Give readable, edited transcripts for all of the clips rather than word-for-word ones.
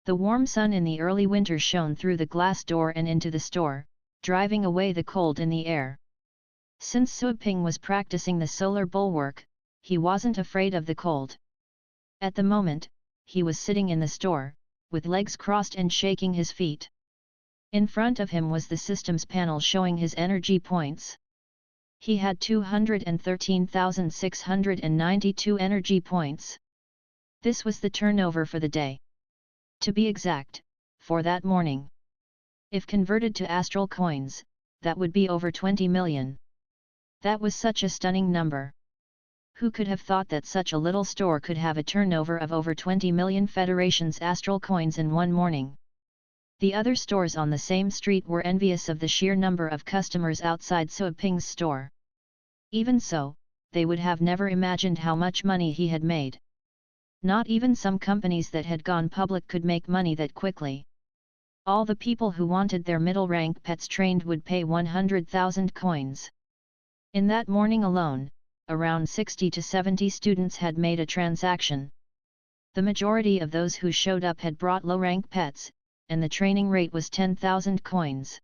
The warm sun in the early winter shone through the glass door and into the store, driving away the cold in the air. Since Suiping was practicing the solar bulwark, he wasn't afraid of the cold. At the moment, he was sitting in the store, with legs crossed and shaking his feet. In front of him was the systems panel showing his energy points. He had 213,692 energy points. This was the turnover for the day. To be exact, for that morning. If converted to astral coins, that would be over 20 million. That was such a stunning number. Who could have thought that such a little store could have a turnover of over 20 million Federation's astral coins in one morning? The other stores on the same street were envious of the sheer number of customers outside Suiping's store. Even so, they would have never imagined how much money he had made. Not even some companies that had gone public could make money that quickly. All the people who wanted their middle-rank pets trained would pay 100,000 coins. In that morning alone, around 60 to 70 students had made a transaction. The majority of those who showed up had brought low-rank pets, and the training rate was 10,000 coins.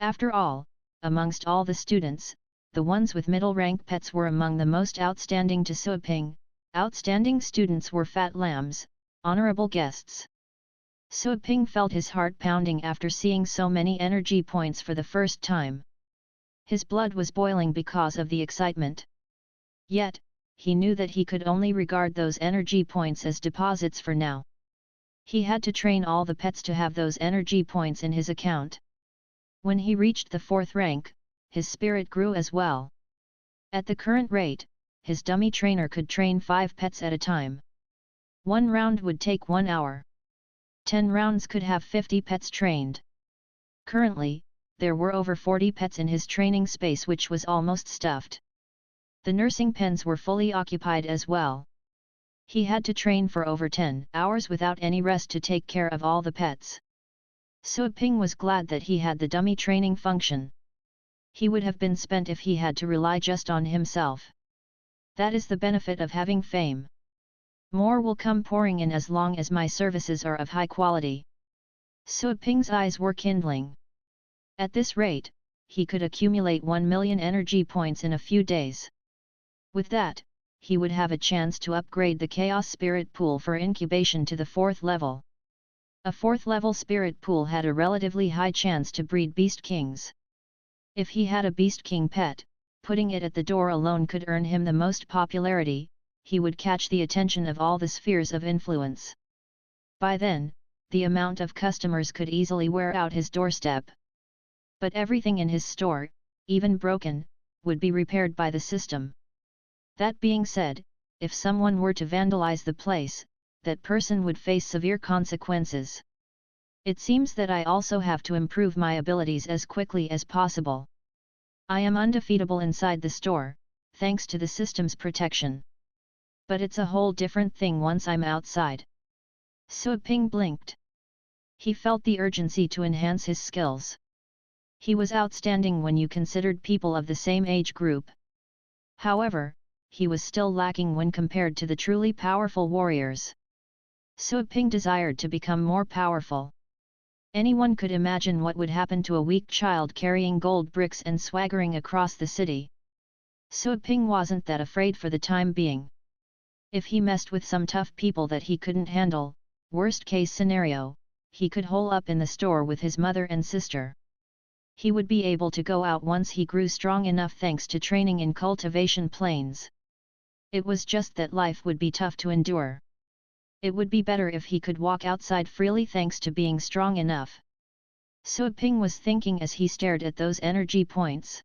After all, amongst all the students, the ones with middle-rank pets were among the most outstanding to Suiping. Outstanding students were fat lambs, honorable guests. Suiping felt his heart pounding after seeing so many energy points for the first time. His blood was boiling because of the excitement. Yet, he knew that he could only regard those energy points as deposits for now. He had to train all the pets to have those energy points in his account. When he reached the 4th rank, his spirit grew as well. At the current rate, his dummy trainer could train 5 pets at a time. One round would take 1 hour. 10 rounds could have 50 pets trained. Currently, there were over 40 pets in his training space, which was almost stuffed. The nursing pens were fully occupied as well. He had to train for over 10 hours without any rest to take care of all the pets. Suiping was glad that he had the dummy training function. He would have been spent if he had to rely just on himself. That is the benefit of having fame. More will come pouring in as long as my services are of high quality. Suiping's eyes were kindling. At this rate, he could accumulate 1 million energy points in a few days. With that, he would have a chance to upgrade the Chaos Spirit Pool for incubation to the 4th level. A 4th level Spirit Pool had a relatively high chance to breed Beast Kings. If he had a Beast King pet, putting it at the door alone could earn him the most popularity. He would catch the attention of all the spheres of influence. By then, the amount of customers could easily wear out his doorstep. But everything in his store, even broken, would be repaired by the system. That being said, if someone were to vandalize the place, that person would face severe consequences. It seems that I also have to improve my abilities as quickly as possible. I am undefeatable inside the store, thanks to the system's protection. But it's a whole different thing once I'm outside. Suiping blinked. He felt the urgency to enhance his skills. He was outstanding when you considered people of the same age group. However, he was still lacking when compared to the truly powerful warriors. Suiping desired to become more powerful. Anyone could imagine what would happen to a weak child carrying gold bricks and swaggering across the city. Suiping wasn't that afraid for the time being. If he messed with some tough people that he couldn't handle, worst case scenario, he could hole up in the store with his mother and sister. He would be able to go out once he grew strong enough thanks to training in cultivation plains. It was just that life would be tough to endure. It would be better if he could walk outside freely thanks to being strong enough. Suiping was thinking as he stared at those energy points.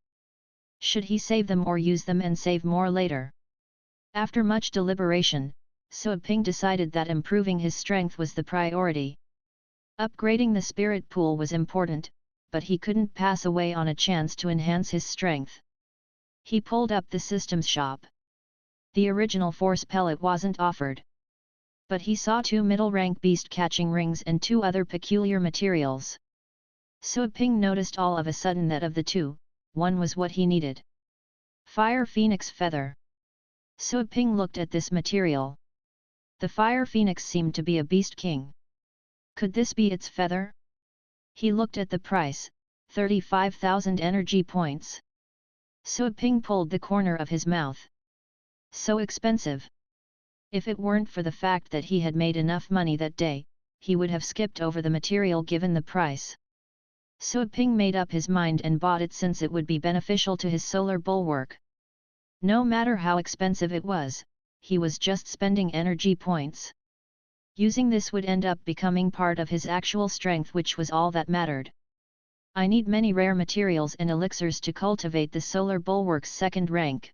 Should he save them or use them and save more later? After much deliberation, Suiping decided that improving his strength was the priority. Upgrading the spirit pool was important, but he couldn't pass away on a chance to enhance his strength. He pulled up the systems shop. The original force pellet wasn't offered. But he saw 2 middle-rank beast catching rings and 2 other peculiar materials. Suiping noticed all of a sudden that of the 2, one was what he needed. Fire Phoenix Feather. Suiping looked at this material. The Fire Phoenix seemed to be a beast king. Could this be its feather? He looked at the price, 35,000 energy points. Sui Ping pulled the corner of his mouth. So expensive. If it weren't for the fact that he had made enough money that day, he would have skipped over the material given the price. Sui Ping made up his mind and bought it since it would be beneficial to his solar bulwark. No matter how expensive it was, he was just spending energy points. Using this would end up becoming part of his actual strength, which was all that mattered. I need many rare materials and elixirs to cultivate the solar bulwark's second rank.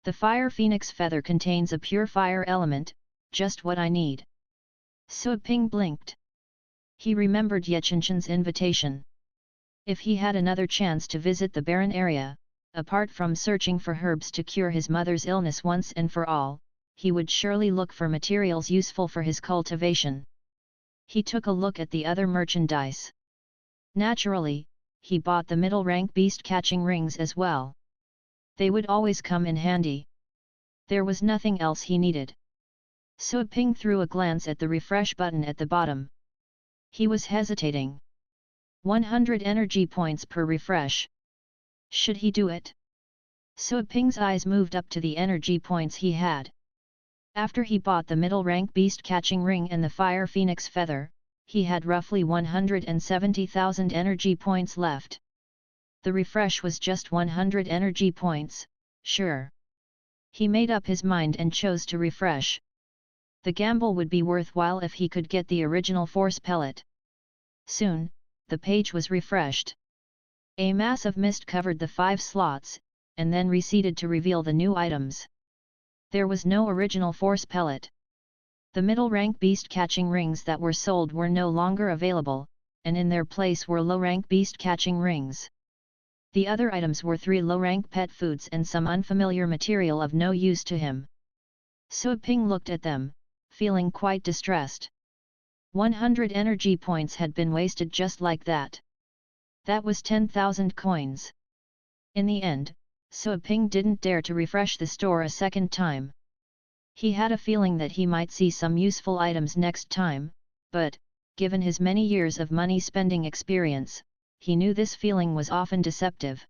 The fire phoenix feather contains a pure fire element, just what I need. Sui Ping blinked. He remembered Yechinchen's invitation. If he had another chance to visit the barren area, apart from searching for herbs to cure his mother's illness once and for all, he would surely look for materials useful for his cultivation. He took a look at the other merchandise. Naturally, he bought the middle-rank beast-catching rings as well. They would always come in handy. There was nothing else he needed. Sui Ping threw a glance at the refresh button at the bottom. He was hesitating. 100 energy points per refresh. Should he do it? Sui Ping's eyes moved up to the energy points he had. After he bought the middle-rank beast-catching ring and the fire phoenix feather, he had roughly 170,000 energy points left. The refresh was just 100 energy points, sure. He made up his mind and chose to refresh. The gamble would be worthwhile if he could get the original force pellet. Soon, the page was refreshed. A mass of mist covered the 5 slots, and then receded to reveal the new items. There was no original force pellet. The middle-rank beast-catching rings that were sold were no longer available, and in their place were low-rank beast-catching rings. The other items were 3 low-rank pet foods and some unfamiliar material of no use to him. Sui Ping looked at them, feeling quite distressed. 100 energy points had been wasted just like that. That was 10,000 coins. In the end, Sui Ping didn't dare to refresh the store a second time. He had a feeling that he might see some useful items next time, but, given his many years of money-spending experience, he knew this feeling was often deceptive.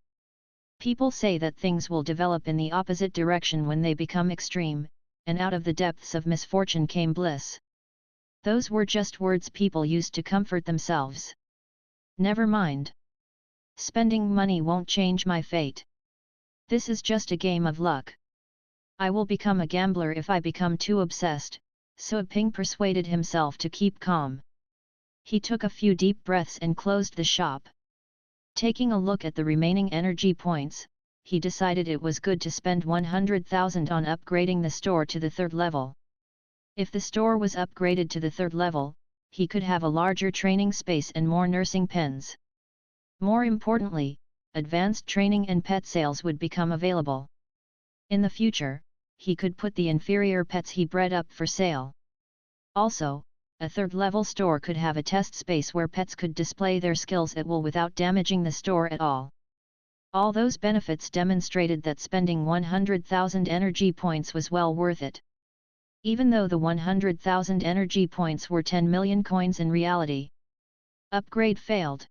People say that things will develop in the opposite direction when they become extreme, and out of the depths of misfortune came bliss. Those were just words people used to comfort themselves. Never mind. Spending money won't change my fate. This is just a game of luck. I will become a gambler if I become too obsessed, Sui Ping persuaded himself to keep calm. He took a few deep breaths and closed the shop. Taking a look at the remaining energy points, he decided it was good to spend 100,000 on upgrading the store to the 3rd level. If the store was upgraded to the 3rd level, he could have a larger training space and more nursing pens. More importantly, advanced training and pet sales would become available. In the future, he could put the inferior pets he bred up for sale. Also, a 3rd level store could have a test space where pets could display their skills at will without damaging the store at all. All those benefits demonstrated that spending 100,000 energy points was well worth it. Even though the 100,000 energy points were 10 million coins in reality. Upgrade failed.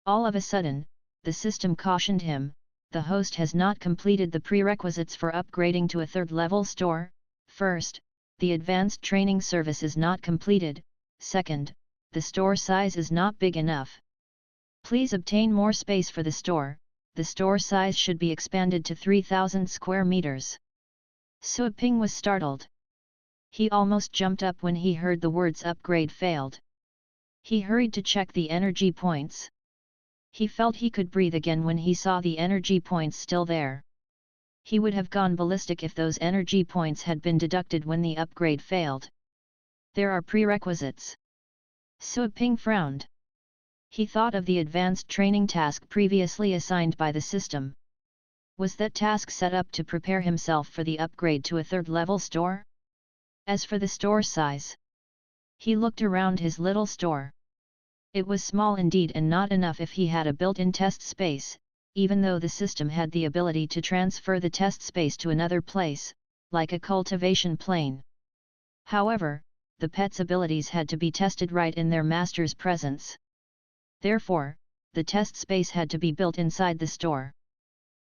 All of a sudden, the system cautioned him, the host has not completed the prerequisites for upgrading to a 3rd level store. First, the advanced training service is not completed. Second, the store size is not big enough. Please obtain more space for the store. The store size should be expanded to 3,000 square meters. Sui Ping was startled. He almost jumped up when he heard the words upgrade failed. He hurried to check the energy points. He felt he could breathe again when he saw the energy points still there. He would have gone ballistic if those energy points had been deducted when the upgrade failed. There are prerequisites. Sui Ping frowned. He thought of the advanced training task previously assigned by the system. Was that task set up to prepare himself for the upgrade to a 3rd level store? As for the store size, he looked around his little store. It was small indeed and not enough if he had a built-in test space, even though the system had the ability to transfer the test space to another place, like a cultivation plane. However, the pet's abilities had to be tested right in their master's presence. Therefore, the test space had to be built inside the store.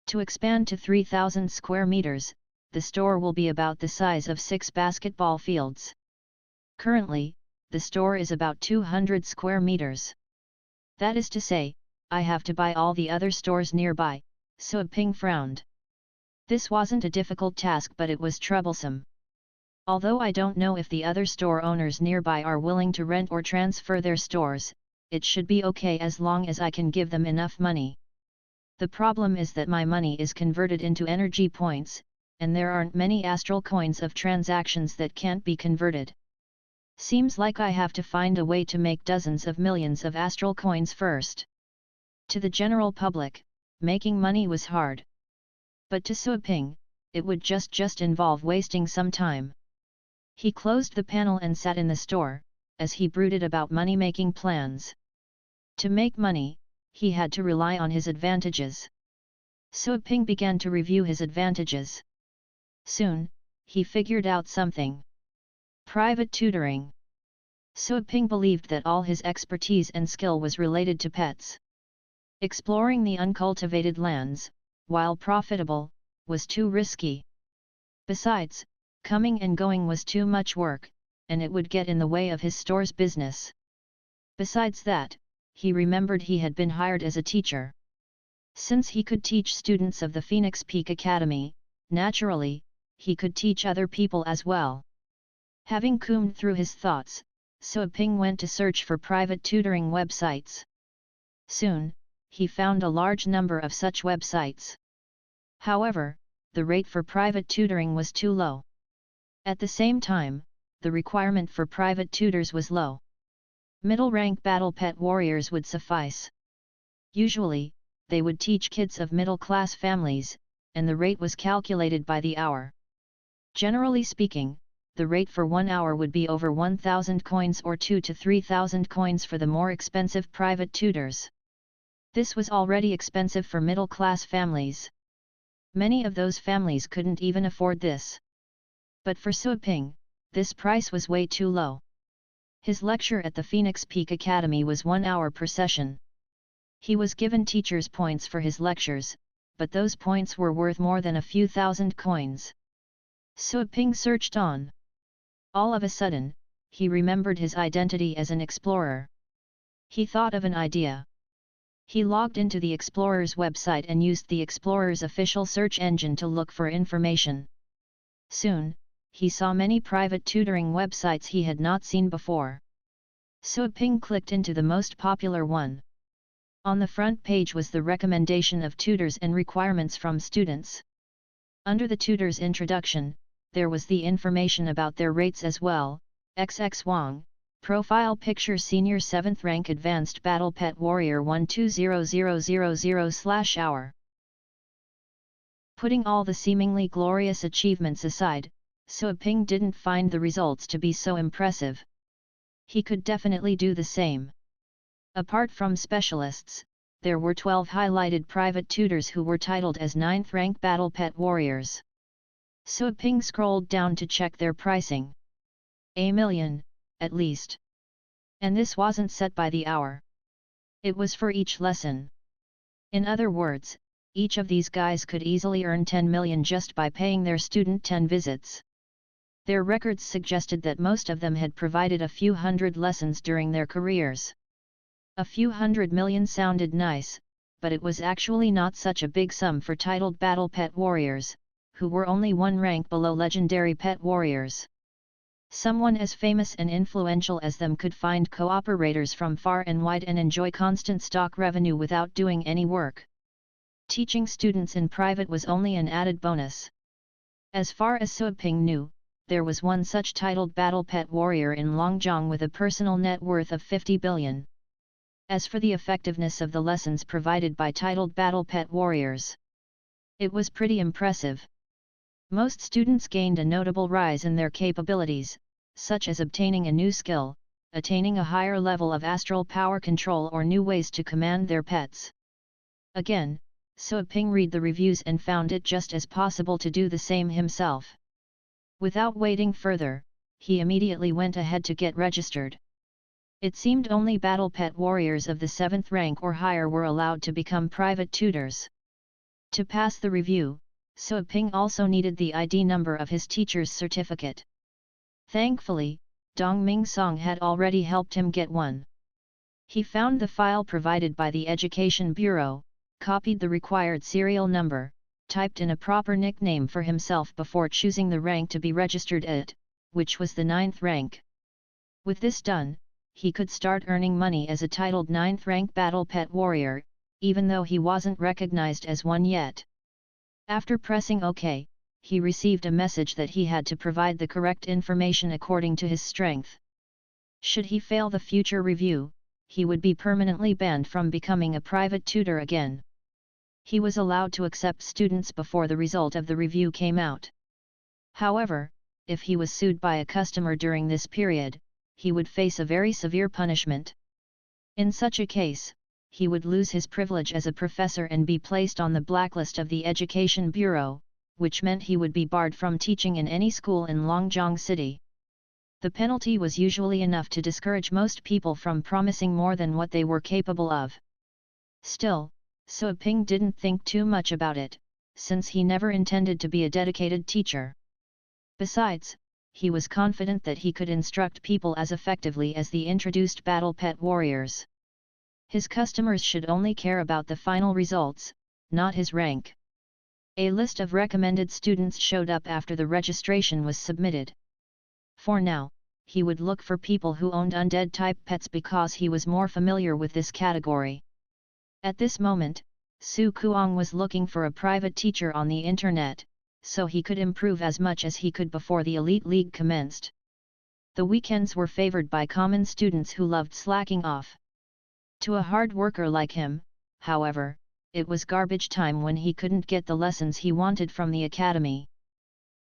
To expand to 3,000 square meters, the store will be about the size of 6 basketball fields. Currently, the store is about 200 square meters. That is to say, I have to buy all the other stores nearby, Sui Ping frowned. This wasn't a difficult task, but it was troublesome. Although I don't know if the other store owners nearby are willing to rent or transfer their stores, it should be okay as long as I can give them enough money. The problem is that my money is converted into energy points, and there aren't many astral coins of transactions that can't be converted. Seems like I have to find a way to make dozens of millions of astral coins first. To the general public, making money was hard. But to Sui Ping, it would just involve wasting some time. He closed the panel and sat in the store, as he brooded about money-making plans. To make money, he had to rely on his advantages. Sui Ping began to review his advantages. Soon, he figured out something. Private tutoring. Sui Ping believed that all his expertise and skill was related to pets. Exploring the uncultivated lands, while profitable, was too risky. Besides, coming and going was too much work, and it would get in the way of his store's business. Besides that, he remembered he had been hired as a teacher. Since he could teach students of the Phoenix Peak Academy, naturally, he could teach other people as well. Having combed through his thoughts, Sui Ping went to search for private tutoring websites. Soon, he found a large number of such websites. However, the rate for private tutoring was too low. At the same time, the requirement for private tutors was low. Middle-rank battle pet warriors would suffice. Usually, they would teach kids of middle-class families, and the rate was calculated by the hour. Generally speaking, the rate for 1 hour would be over 1,000 coins or 2,000 to 3,000 coins for the more expensive private tutors. This was already expensive for middle-class families. Many of those families couldn't even afford this. But for Sui Ping, this price was way too low. His lecture at the Phoenix Peak Academy was 1 hour per session. He was given teacher's points for his lectures, but those points were worth more than a few thousand coins. Sui Ping searched on. All of a sudden, he remembered his identity as an explorer. He thought of an idea. He logged into the Explorer's website and used the Explorer's official search engine to look for information. Soon, he saw many private tutoring websites he had not seen before. Sui Ping clicked into the most popular one. On the front page was the recommendation of tutors and requirements from students. Under the tutor's introduction, there was the information about their rates as well. XX Wang, Profile Picture Senior 7th Rank Advanced Battle Pet Warrior 120000/hour. Putting all the seemingly glorious achievements aside, Sui Ping didn't find the results to be so impressive. He could definitely do the same. Apart from specialists, there were 12 highlighted private tutors who were titled as 9th rank battle pet warriors. Sui Ping scrolled down to check their pricing. $1 million, at least. And this wasn't set by the hour. It was for each lesson. In other words, each of these guys could easily earn 10 million just by paying their student 10 visits. Their records suggested that most of them had provided a few hundred lessons during their careers. A few 100 million sounded nice, but it was actually not such a big sum for titled battle pet warriors, who were only one rank below legendary pet warriors. Someone as famous and influential as them could find cooperators from far and wide and enjoy constant stock revenue without doing any work. Teaching students in private was only an added bonus. As far as Sui Ping knew, there was one such titled battle pet warrior in Longjiang with a personal net worth of 50 billion. As for the effectiveness of the lessons provided by titled battle pet warriors, it was pretty impressive. Most students gained a notable rise in their capabilities, such as obtaining a new skill, attaining a higher level of astral power control or new ways to command their pets. Again, Sui Ping read the reviews and found it just as possible to do the same himself. Without waiting further, he immediately went ahead to get registered. It seemed only battle pet warriors of the 7th rank or higher were allowed to become private tutors. To pass the review, Su Ping also needed the ID number of his teacher's certificate. Thankfully, Dong Ming Song had already helped him get one. He found the file provided by the Education Bureau, copied the required serial number, typed in a proper nickname for himself before choosing the rank to be registered at, which was the 9th rank. With this done, he could start earning money as a titled 9th rank battle pet warrior, even though he wasn't recognized as one yet. After pressing OK, he received a message that he had to provide the correct information according to his strength. Should he fail the future review, he would be permanently banned from becoming a private tutor again. He was allowed to accept students before the result of the review came out. However, if he was sued by a customer during this period, he would face a very severe punishment. In such a case, he would lose his privilege as a professor and be placed on the blacklist of the Education Bureau, which meant he would be barred from teaching in any school in Longjiang City. The penalty was usually enough to discourage most people from promising more than what they were capable of. Still, Su Ping didn't think too much about it, since he never intended to be a dedicated teacher. Besides, he was confident that he could instruct people as effectively as the introduced battle pet warriors. His customers should only care about the final results, not his rank. A list of recommended students showed up after the registration was submitted. For now, he would look for people who owned undead-type pets because he was more familiar with this category. At this moment, Su Kuang was looking for a private teacher on the internet, so he could improve as much as he could before the Elite League commenced. The weekends were favored by common students who loved slacking off. To a hard worker like him, however, it was garbage time when he couldn't get the lessons he wanted from the academy.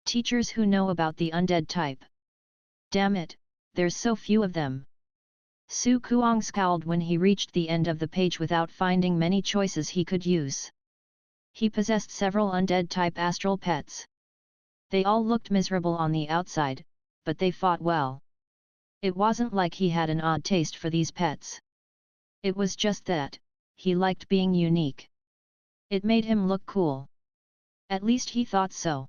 Teachers who know about the undead type. Damn it, there's so few of them. Su Kuang scowled when he reached the end of the page without finding many choices he could use. He possessed several undead-type astral pets. They all looked miserable on the outside, but they fought well. It wasn't like he had an odd taste for these pets. It was just that, he liked being unique. It made him look cool. At least he thought so.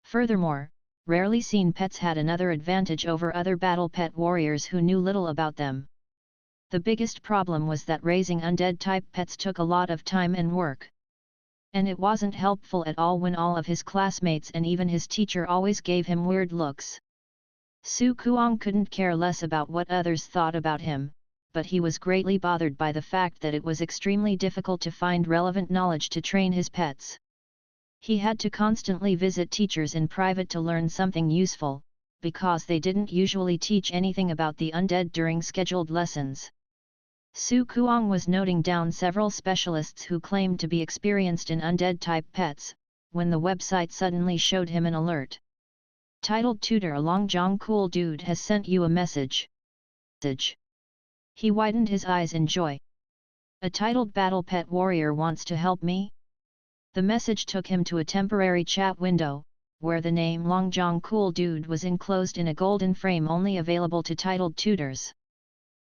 Furthermore, rarely seen pets had another advantage over other battle pet warriors who knew little about them. The biggest problem was that raising undead-type pets took a lot of time and work. And it wasn't helpful at all when all of his classmates and even his teacher always gave him weird looks. Su Kuang couldn't care less about what others thought about him, but he was greatly bothered by the fact that it was extremely difficult to find relevant knowledge to train his pets. He had to constantly visit teachers in private to learn something useful, because they didn't usually teach anything about the undead during scheduled lessons. Su Kuang was noting down several specialists who claimed to be experienced in undead-type pets, when the website suddenly showed him an alert. Titled Tutor A Longjiang Cool Dude has sent you a message. He widened his eyes in joy. A titled battle pet warrior wants to help me? The message took him to a temporary chat window, where the name Longjiang Cool Dude was enclosed in a golden frame only available to titled tutors.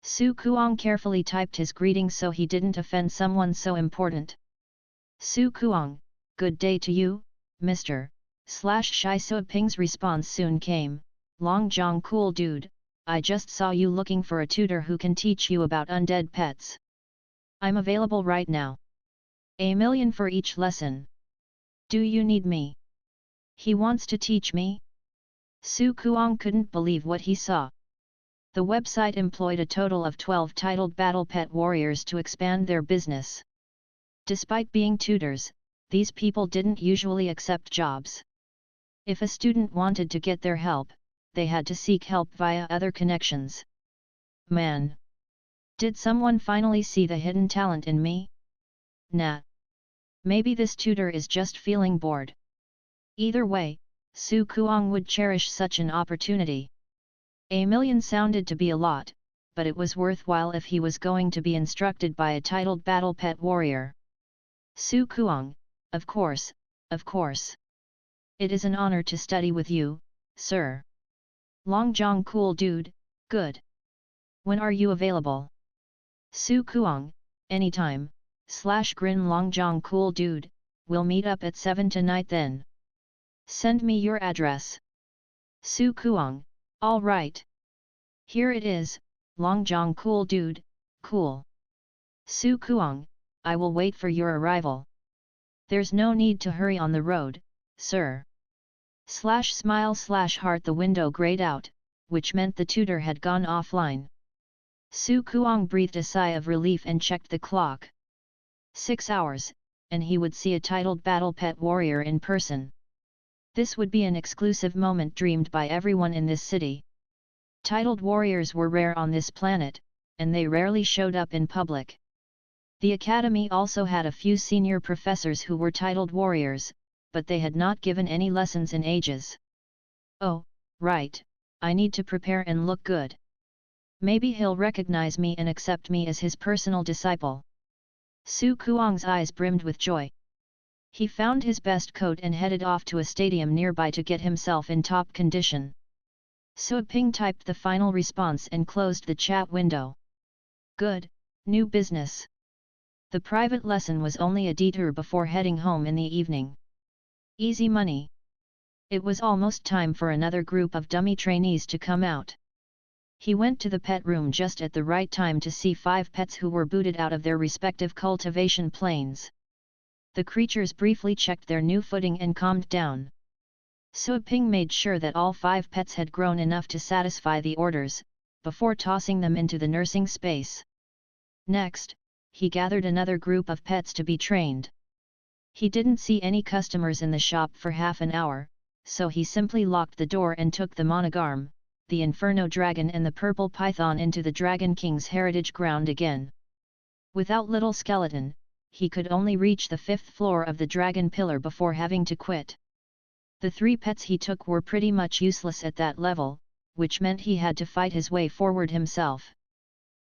Su Kuang carefully typed his greeting so he didn't offend someone so important. Su Kuang, good day to you, Mr. Shai Su Ping's response soon came, Longjiang Cool Dude, I just saw you looking for a tutor who can teach you about undead pets. I'm available right now. $1 million for each lesson. Do you need me? He wants to teach me? Su Kuang couldn't believe what he saw. The website employed a total of 12 titled battle pet warriors to expand their business. Despite being tutors, these people didn't usually accept jobs. If a student wanted to get their help, they had to seek help via other connections. Man! Did someone finally see the hidden talent in me? Nah. Maybe this tutor is just feeling bored. Either way, Su Kuang would cherish such an opportunity. $1 million sounded to be a lot, but it was worthwhile if he was going to be instructed by a titled battle pet warrior. Su Kuang, of course, of course. It is an honor to study with you, sir. Longjong cool dude, good. When are you available? Su Kuang, anytime, /grin Longjong cool dude, we'll meet up at 7 tonight then. Send me your address. Su Kuang, all right. Here it is, Longjong cool dude, cool. Su Kuang, I will wait for your arrival. There's no need to hurry on the road, sir. /smile/heart the window grayed out, which meant the tutor had gone offline. Su Kuang breathed a sigh of relief and checked the clock. 6 hours, and he would see a titled battle pet warrior in person. This would be an exclusive moment dreamed by everyone in this city. Titled warriors were rare on this planet, and they rarely showed up in public. The academy also had a few senior professors who were titled warriors, but they had not given any lessons in ages. Oh, right, I need to prepare and look good. Maybe he'll recognize me and accept me as his personal disciple. Su Kuang's eyes brimmed with joy. He found his best coat and headed off to a stadium nearby to get himself in top condition. Su Ping typed the final response and closed the chat window. Good, new business. The private lesson was only a detour before heading home in the evening. Easy money. It was almost time for another group of dummy trainees to come out. He went to the pet room just at the right time to see 5 pets who were booted out of their respective cultivation planes. The creatures briefly checked their new footing and calmed down. Su Ping made sure that all 5 pets had grown enough to satisfy the orders, before tossing them into the nursing space. Next, he gathered another group of pets to be trained. He didn't see any customers in the shop for half an hour, so he simply locked the door and took the monogarm, the Inferno Dragon and the Purple Python into the Dragon King's heritage ground again. Without Little Skeleton, he could only reach the 5th floor of the Dragon Pillar before having to quit. The 3 pets he took were pretty much useless at that level, which meant he had to fight his way forward himself.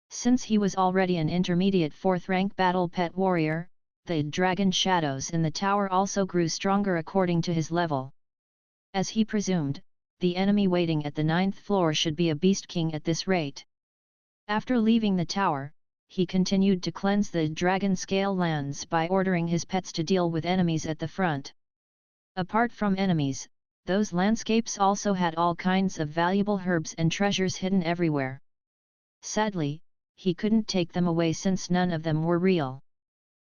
Since he was already an intermediate 4th rank battle pet warrior, the dragon shadows in the tower also grew stronger according to his level. As he presumed, the enemy waiting at the 9th floor should be a beast king at this rate. After leaving the tower, he continued to cleanse the dragon scale lands by ordering his pets to deal with enemies at the front. Apart from enemies, those landscapes also had all kinds of valuable herbs and treasures hidden everywhere. Sadly, he couldn't take them away since none of them were real.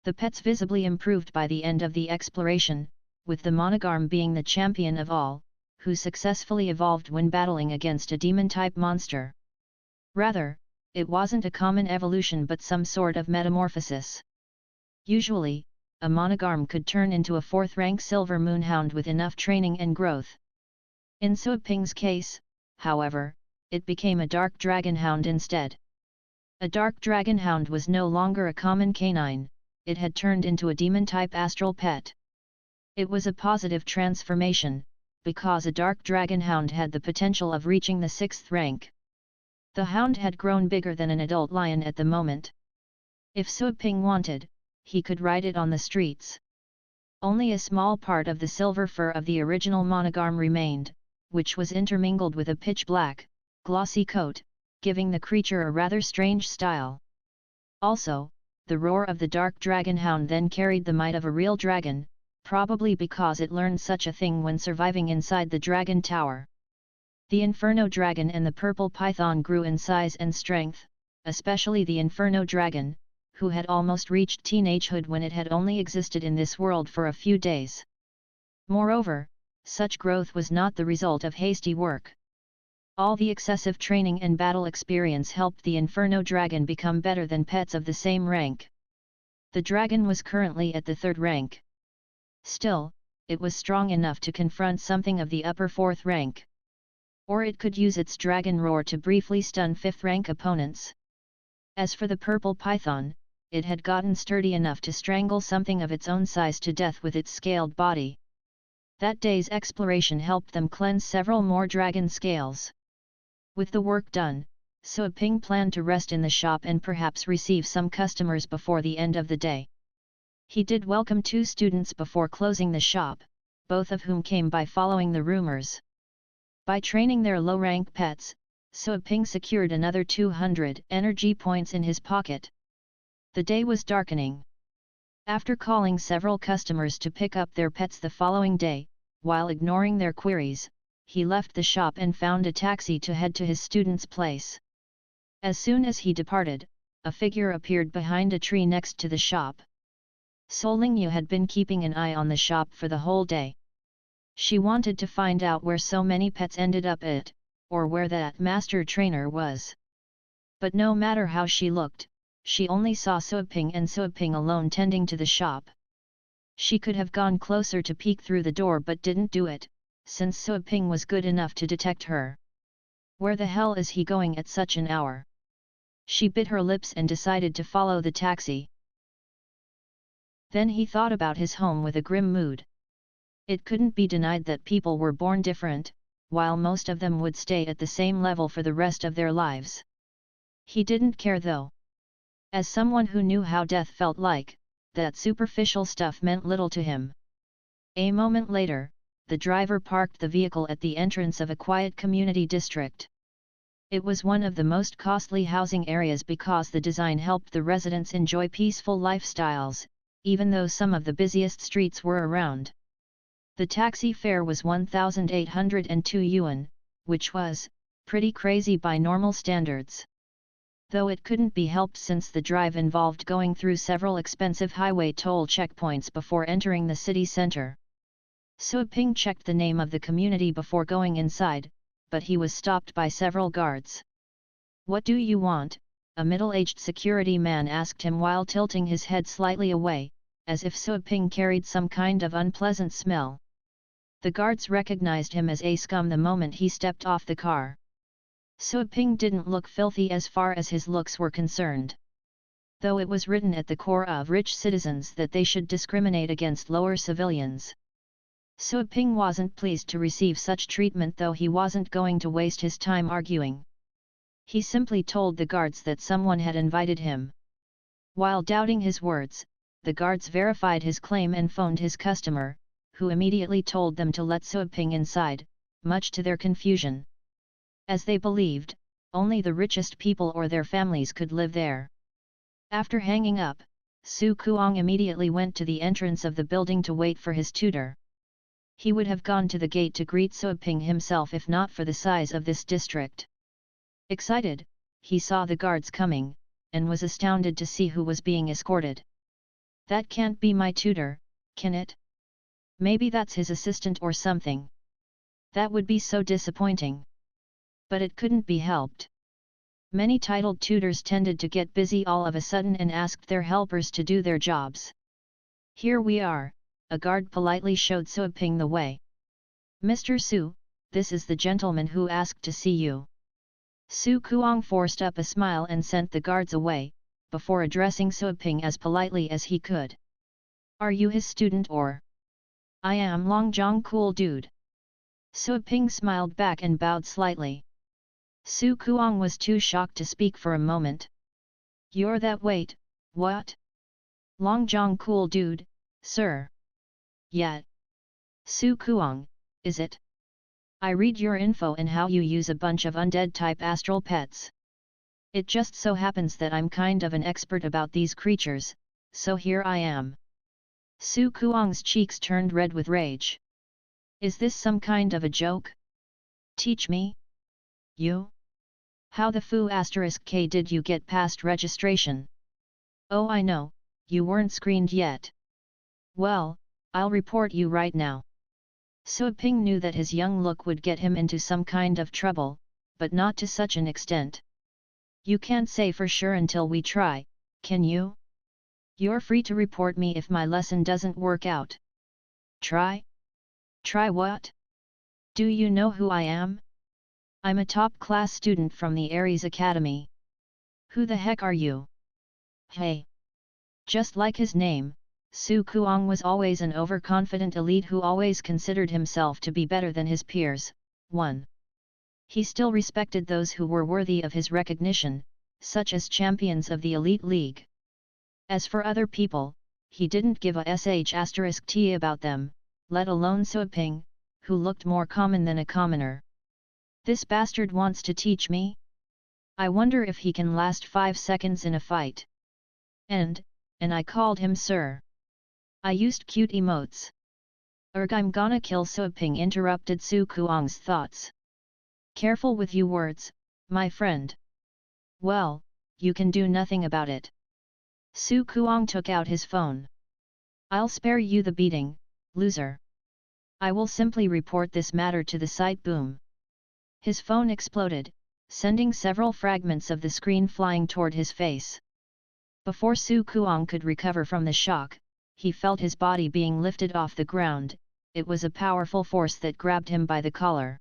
The pets visibly improved by the end of the exploration, with the monogarm being the champion of all, who successfully evolved when battling against a demon-type monster. Rather, it wasn't a common evolution but some sort of metamorphosis. Usually, a monogarm could turn into a 4th rank silver moonhound with enough training and growth. In Su Ping's case, however, it became a dark dragonhound instead. A dark dragonhound was no longer a common canine, it had turned into a demon-type astral pet. It was a positive transformation, because a dark dragonhound had the potential of reaching the 6th rank. The hound had grown bigger than an adult lion at the moment. If Su Ping wanted, he could ride it on the streets. Only a small part of the silver fur of the original monogarm remained, which was intermingled with a pitch-black, glossy coat, giving the creature a rather strange style. Also, the roar of the dark dragonhound then carried the might of a real dragon, probably because it learned such a thing when surviving inside the dragon tower. The Inferno Dragon and the Purple Python grew in size and strength, especially the Inferno Dragon, who had almost reached teenagehood when it had only existed in this world for a few days. Moreover, such growth was not the result of hasty work. All the excessive training and battle experience helped the Inferno Dragon become better than pets of the same rank. The dragon was currently at the 3rd rank. Still, it was strong enough to confront something of the upper 4th rank. Or it could use its dragon roar to briefly stun 5th rank opponents. As for the Purple Python, it had gotten sturdy enough to strangle something of its own size to death with its scaled body. That day's exploration helped them cleanse several more dragon scales. With the work done, Su Ping planned to rest in the shop and perhaps receive some customers before the end of the day. He did welcome 2 students before closing the shop, both of whom came by following the rumors. By training their low-rank pets, Suaping secured another 200 energy points in his pocket. The day was darkening. After calling several customers to pick up their pets the following day, while ignoring their queries, he left the shop and found a taxi to head to his student's place. As soon as he departed, a figure appeared behind a tree next to the shop. Solingyu had been keeping an eye on the shop for the whole day. She wanted to find out where so many pets ended up at, or where that master trainer was. But no matter how she looked, she only saw Suaping and Suaping alone tending to the shop. She could have gone closer to peek through the door but didn't do it, since Suaping was good enough to detect her. Where the hell is he going at such an hour? She bit her lips and decided to follow the taxi. Then he thought about his home with a grim mood. It couldn't be denied that people were born different, while most of them would stay at the same level for the rest of their lives. He didn't care though. As someone who knew how death felt like, that superficial stuff meant little to him. A moment later, the driver parked the vehicle at the entrance of a quiet community district. It was one of the most costly housing areas because the design helped the residents enjoy peaceful lifestyles, even though some of the busiest streets were around. The taxi fare was 1,802 yuan, which was pretty crazy by normal standards. Though it couldn't be helped since the drive involved going through several expensive highway toll checkpoints before entering the city center. Suaping checked the name of the community before going inside, but he was stopped by several guards. "What do you want?" a middle-aged security man asked him while tilting his head slightly away, as if Suaping carried some kind of unpleasant smell. The guards recognized him as a scum the moment he stepped off the car. Suaping didn't look filthy as far as his looks were concerned. Though it was written at the core of rich citizens that they should discriminate against lower civilians. Suaping wasn't pleased to receive such treatment, though he wasn't going to waste his time arguing. He simply told the guards that someone had invited him. While doubting his words, the guards verified his claim and phoned his customer, who immediately told them to let Suaping inside, much to their confusion. As they believed, only the richest people or their families could live there. After hanging up, Su Kuang immediately went to the entrance of the building to wait for his tutor. He would have gone to the gate to greet Suaping himself if not for the size of this district. Excited, he saw the guards coming, and was astounded to see who was being escorted. "That can't be my tutor, can it? Maybe that's his assistant or something. That would be so disappointing." But it couldn't be helped. Many titled tutors tended to get busy all of a sudden and asked their helpers to do their jobs. "Here we are," a guard politely showed Suaping the way. "Mr. Su, this is the gentleman who asked to see you." Su Kuang forced up a smile and sent the guards away, before addressing Suaping as politely as he could. "Are you his student or?" "I am Longjiang Cool Dude." Suaping smiled back and bowed slightly. Su Kuang was too shocked to speak for a moment. "You're that wait, what? Longjiang Cool Dude, sir?" "Yeah. Su Kuang, is it? I read your info and how you use a bunch of undead-type astral pets. It just so happens that I'm kind of an expert about these creatures, so here I am." Su Kuang's cheeks turned red with rage. "Is this some kind of a joke? Teach me? You? How the foo *k did you get past registration? Oh, I know, you weren't screened yet. Well, I'll report you right now." Suaping knew that his young look would get him into some kind of trouble, but not to such an extent. "You can't say for sure until we try, can you? You're free to report me if my lesson doesn't work out." "Try? Try what? Do you know who I am? I'm a top-class student from the Ares Academy." "Who the heck are you?" "Hey!" Just like his name, Su Kuang was always an overconfident elite who always considered himself to be better than his peers. 1. He still respected those who were worthy of his recognition, such as champions of the elite league. As for other people, he didn't give a sh*t about them, let alone Suaping, who looked more common than a commoner. This bastard wants to teach me? I wonder if he can last 5 seconds in a fight. And I called him sir. I used cute emotes. I'm gonna kill Suiping, interrupted Su Kuang's thoughts. Careful with you words, my friend. Well, you can do nothing about it. Su Kuang took out his phone. I'll spare you the beating, loser. I will simply report this matter to the site. Boom. His phone exploded, sending several fragments of the screen flying toward his face. Before Su Kuang could recover from the shock, he felt his body being lifted off the ground. It was a powerful force that grabbed him by the collar.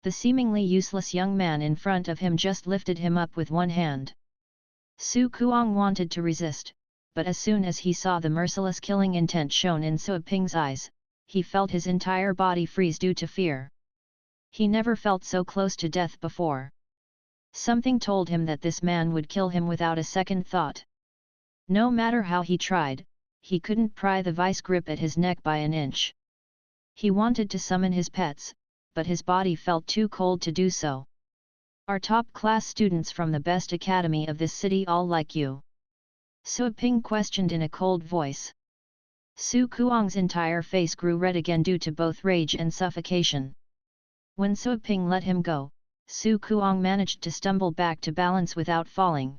The seemingly useless young man in front of him just lifted him up with one hand. Su Kuang wanted to resist, but as soon as he saw the merciless killing intent shown in Suiping's eyes, he felt his entire body freeze due to fear. He never felt so close to death before. Something told him that this man would kill him without a second thought. No matter how he tried, he couldn't pry the vice grip at his neck by an inch. He wanted to summon his pets, but his body felt too cold to do so. Are top-class students from the best academy of this city all like you? Suiping questioned in a cold voice. Su Kuang's entire face grew red again due to both rage and suffocation. When Suiping let him go, Su Kuang managed to stumble back to balance without falling.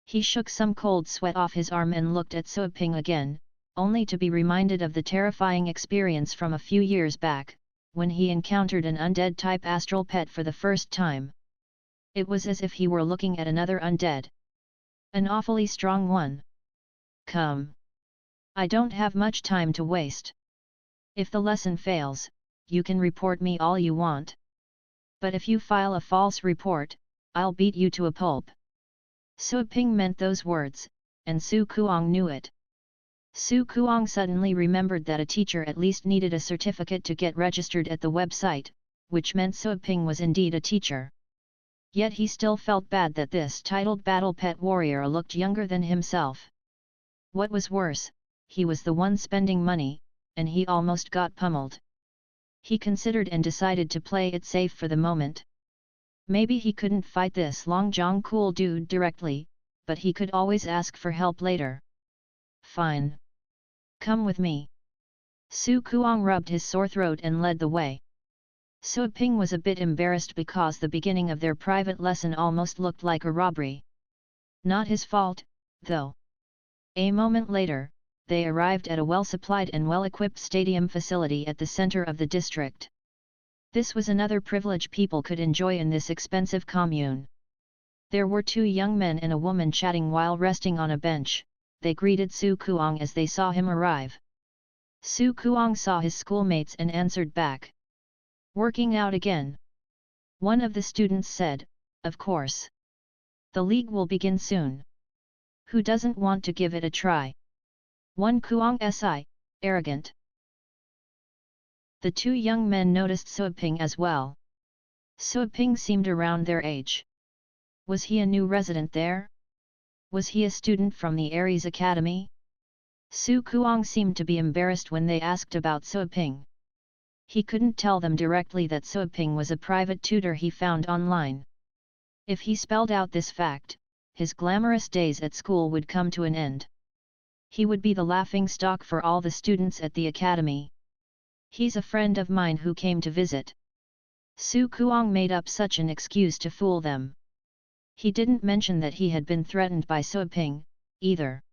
He shook some cold sweat off his arm and looked at Suiping again, only to be reminded of the terrifying experience from a few years back, when he encountered an undead-type astral pet for the first time. It was as if he were looking at another undead. An awfully strong one. Come. I don't have much time to waste. If the lesson fails, you can report me all you want. But if you file a false report, I'll beat you to a pulp. Suiping meant those words, and Su Kuang knew it. Su Kuang suddenly remembered that a teacher at least needed a certificate to get registered at the website, which meant Suiping was indeed a teacher. Yet he still felt bad that this titled battle pet warrior looked younger than himself. What was worse, he was the one spending money, and he almost got pummeled. He considered and decided to play it safe for the moment. Maybe he couldn't fight this Long Zhong cool dude directly, but he could always ask for help later. Fine. Come with me. Su Kuang rubbed his sore throat and led the way. Suiping was a bit embarrassed because the beginning of their private lesson almost looked like a robbery. Not his fault, though. A moment later, they arrived at a well-supplied and well-equipped stadium facility at the center of the district. This was another privilege people could enjoy in this expensive commune. There were 2 young men and a woman chatting while resting on a bench. They greeted Su Kuang as they saw him arrive. Su Kuang saw his schoolmates and answered back. Working out again? One of the students said, of course. The league will begin soon. Who doesn't want to give it a try? One Kuang si, arrogant. The 2 young men noticed Suiping as well. Suiping seemed around their age. Was he a new resident there? Was he a student from the Ares Academy? Su Kuang seemed to be embarrassed when they asked about Suiping. He couldn't tell them directly that Suiping was a private tutor he found online. If he spelled out this fact, his glamorous days at school would come to an end. He would be the laughingstock for all the students at the academy. He's a friend of mine who came to visit. Su Kuang made up such an excuse to fool them. He didn't mention that he had been threatened by Suiping, either.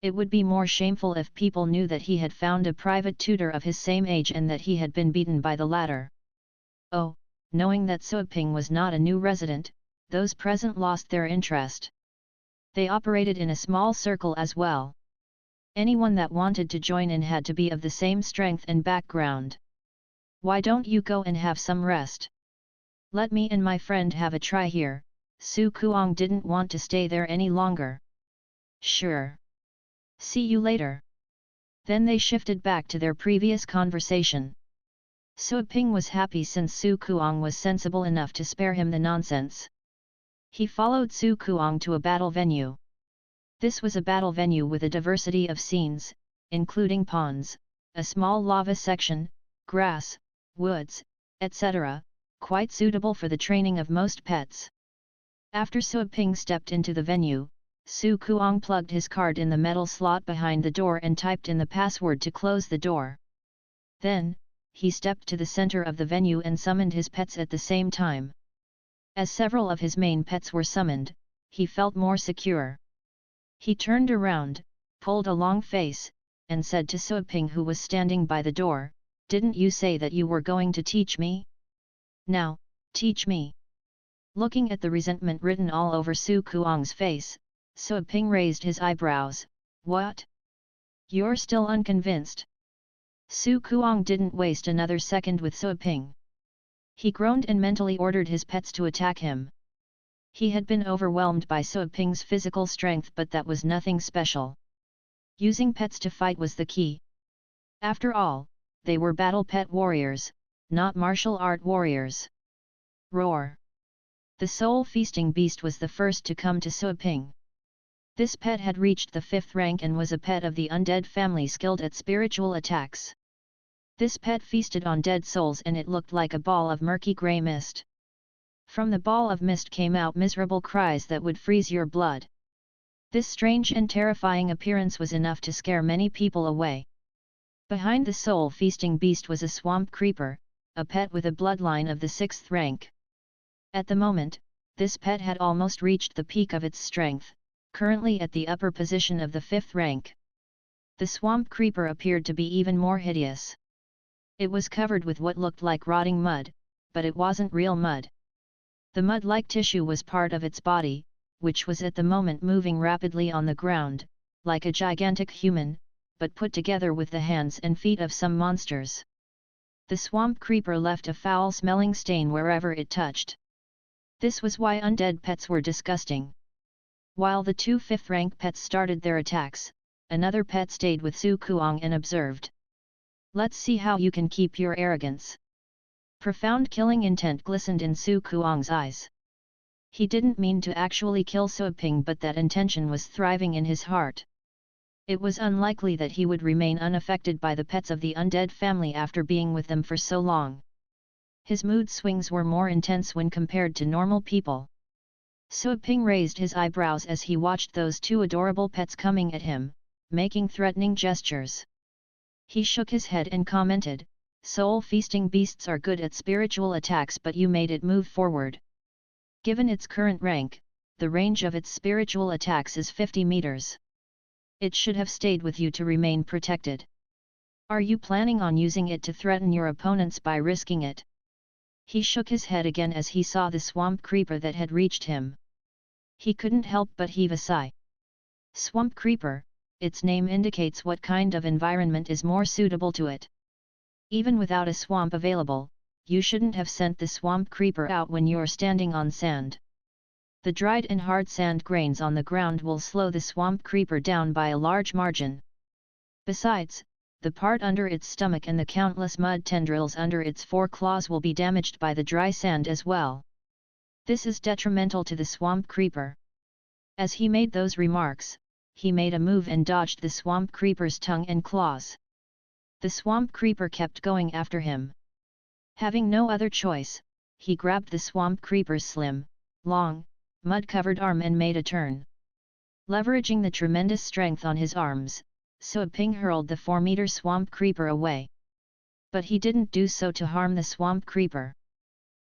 It would be more shameful if people knew that he had found a private tutor of his same age and that he had been beaten by the latter. Oh, knowing that Suiping was not a new resident, those present lost their interest. They operated in a small circle as well. Anyone that wanted to join in had to be of the same strength and background. Why don't you go and have some rest? Let me and my friend have a try here. Su Kuang didn't want to stay there any longer. Sure. See you later. Then they shifted back to their previous conversation. Suiping was happy since Su Kuang was sensible enough to spare him the nonsense. He followed Su Kuang to a battle venue. This was a battle venue with a diversity of scenes, including ponds, a small lava section, grass, woods, etc., quite suitable for the training of most pets. After Suaping stepped into the venue, Su Kuang plugged his card in the metal slot behind the door and typed in the password to close the door. Then, he stepped to the center of the venue and summoned his pets at the same time. As several of his main pets were summoned, he felt more secure. He turned around, pulled a long face, and said to Suaping, who was standing by the door, "Didn't you say that you were going to teach me? Now, teach me." Looking at the resentment written all over Su Kuang's face, Suaping raised his eyebrows. "What? You're still unconvinced?" Su Kuang didn't waste another second with Suaping. He groaned and mentally ordered his pets to attack him. He had been overwhelmed by Suaping's physical strength, but that was nothing special. Using pets to fight was the key. After all, they were battle pet warriors, not martial art warriors. Roar! The soul-feasting beast was the first to come to Suaping. This pet had reached the 5th rank and was a pet of the undead family skilled at spiritual attacks. This pet feasted on dead souls and it looked like a ball of murky grey mist. From the ball of mist came out miserable cries that would freeze your blood. This strange and terrifying appearance was enough to scare many people away. Behind the soul-feasting beast was a swamp creeper, a pet with a bloodline of the 6th rank. At the moment, this pet had almost reached the peak of its strength, currently at the upper position of the 5th rank. The swamp creeper appeared to be even more hideous. It was covered with what looked like rotting mud, but it wasn't real mud. The mud-like tissue was part of its body, which was at the moment moving rapidly on the ground, like a gigantic human, but put together with the hands and feet of some monsters. The swamp creeper left a foul-smelling stain wherever it touched. This was why undead pets were disgusting. While the 2 5th-rank pets started their attacks, another pet stayed with Su Kuang and observed. "Let's see how you can keep your arrogance." Profound killing intent glistened in Su Kuang's eyes. He didn't mean to actually kill Suaping, but that intention was thriving in his heart. It was unlikely that he would remain unaffected by the pets of the undead family after being with them for so long. His mood swings were more intense when compared to normal people. Suaping raised his eyebrows as he watched those 2 adorable pets coming at him, making threatening gestures. He shook his head and commented, "Soul-feasting beasts are good at spiritual attacks, but you made it move forward. Given its current rank, the range of its spiritual attacks is 50 meters. It should have stayed with you to remain protected. Are you planning on using it to threaten your opponents by risking it?" He shook his head again as he saw the swamp creeper that had reached him. He couldn't help but heave a sigh. Swamp creeper, its name indicates what kind of environment is more suitable to it. Even without a swamp available, you shouldn't have sent the swamp creeper out when you're standing on sand. The dried and hard sand grains on the ground will slow the swamp creeper down by a large margin. Besides, the part under its stomach and the countless mud tendrils under its 4 claws will be damaged by the dry sand as well. This is detrimental to the swamp creeper. As he made those remarks, he made a move and dodged the swamp creeper's tongue and claws. The swamp creeper kept going after him. Having no other choice, he grabbed the swamp creeper's slim, long, mud-covered arm and made a turn. Leveraging the tremendous strength on his arms, Suaping hurled the 4-meter swamp creeper away. But he didn't do so to harm the swamp creeper.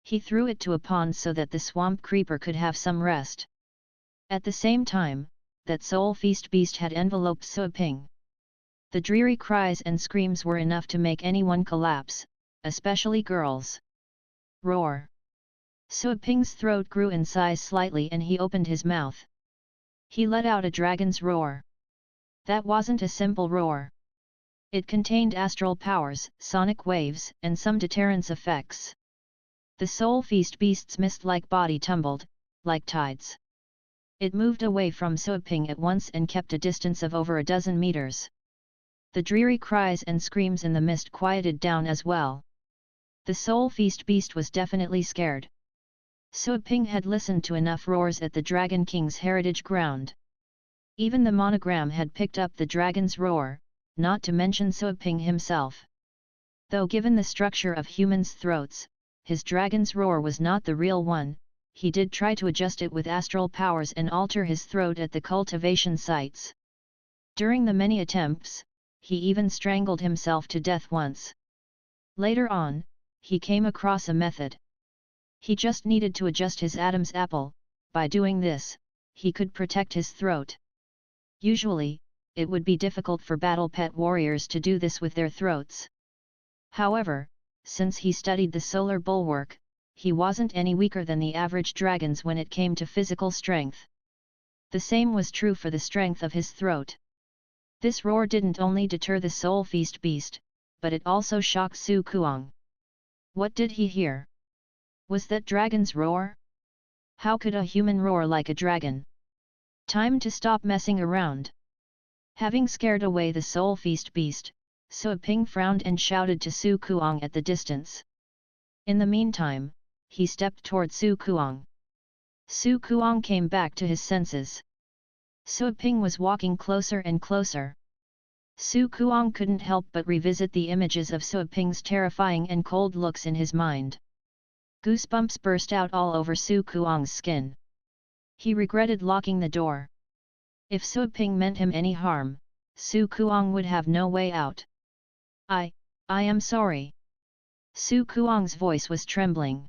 He threw it to a pond so that the swamp creeper could have some rest. At the same time, that soul-feast beast had enveloped Suaping. The dreary cries and screams were enough to make anyone collapse, especially girls. Roar! Suaping's throat grew in size slightly and he opened his mouth. He let out a dragon's roar. That wasn't a simple roar. It contained astral powers, sonic waves, and some deterrence effects. The soul-feast beast's mist-like body tumbled, like tides. It moved away from Suaping at once and kept a distance of over a dozen meters. The dreary cries and screams in the mist quieted down as well. The soul-feast beast was definitely scared. Suaping had listened to enough roars at the Dragon King's heritage ground. Even the monogram had picked up the dragon's roar, not to mention Suaping himself. Though given the structure of humans' throats, his dragon's roar was not the real one. He did try to adjust it with astral powers and alter his throat at the cultivation sites. During the many attempts, he even strangled himself to death once. Later on, he came across a method. He just needed to adjust his Adam's apple. By doing this, he could protect his throat. Usually, it would be difficult for battle pet warriors to do this with their throats. However, since he studied the solar bulwark, he wasn't any weaker than the average dragons when it came to physical strength. The same was true for the strength of his throat. This roar didn't only deter the soul feast beast, but it also shocked Su Kuang. What did he hear? Was that dragon's roar? How could a human roar like a dragon? Time to stop messing around. Having scared away the soul feast beast, Su Ping frowned and shouted to Su Kuang at the distance. In the meantime, he stepped toward Su Kuang. Su Kuang came back to his senses. Su Ping was walking closer and closer. Su Kuang couldn't help but revisit the images of Su Ping's terrifying and cold looks in his mind. Goosebumps burst out all over Su Kuang's skin. He regretted locking the door. If Su Ping meant him any harm, Su Kuang would have no way out. I am sorry. Su Kuang's voice was trembling.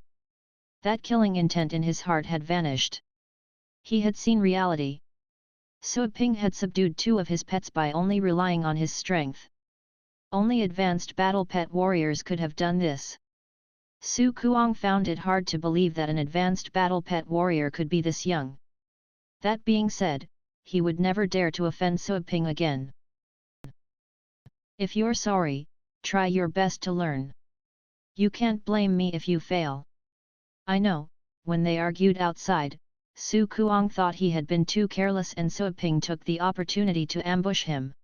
That killing intent in his heart had vanished. He had seen reality. Su Ping had subdued 2 of his pets by only relying on his strength. Only advanced battle pet warriors could have done this. Su Kuang found it hard to believe that an advanced battle pet warrior could be this young. That being said, he would never dare to offend Su Ping again. If you're sorry, try your best to learn. You can't blame me if you fail. I know. When they argued outside, Su Kuang thought he had been too careless and Su Ping took the opportunity to ambush him.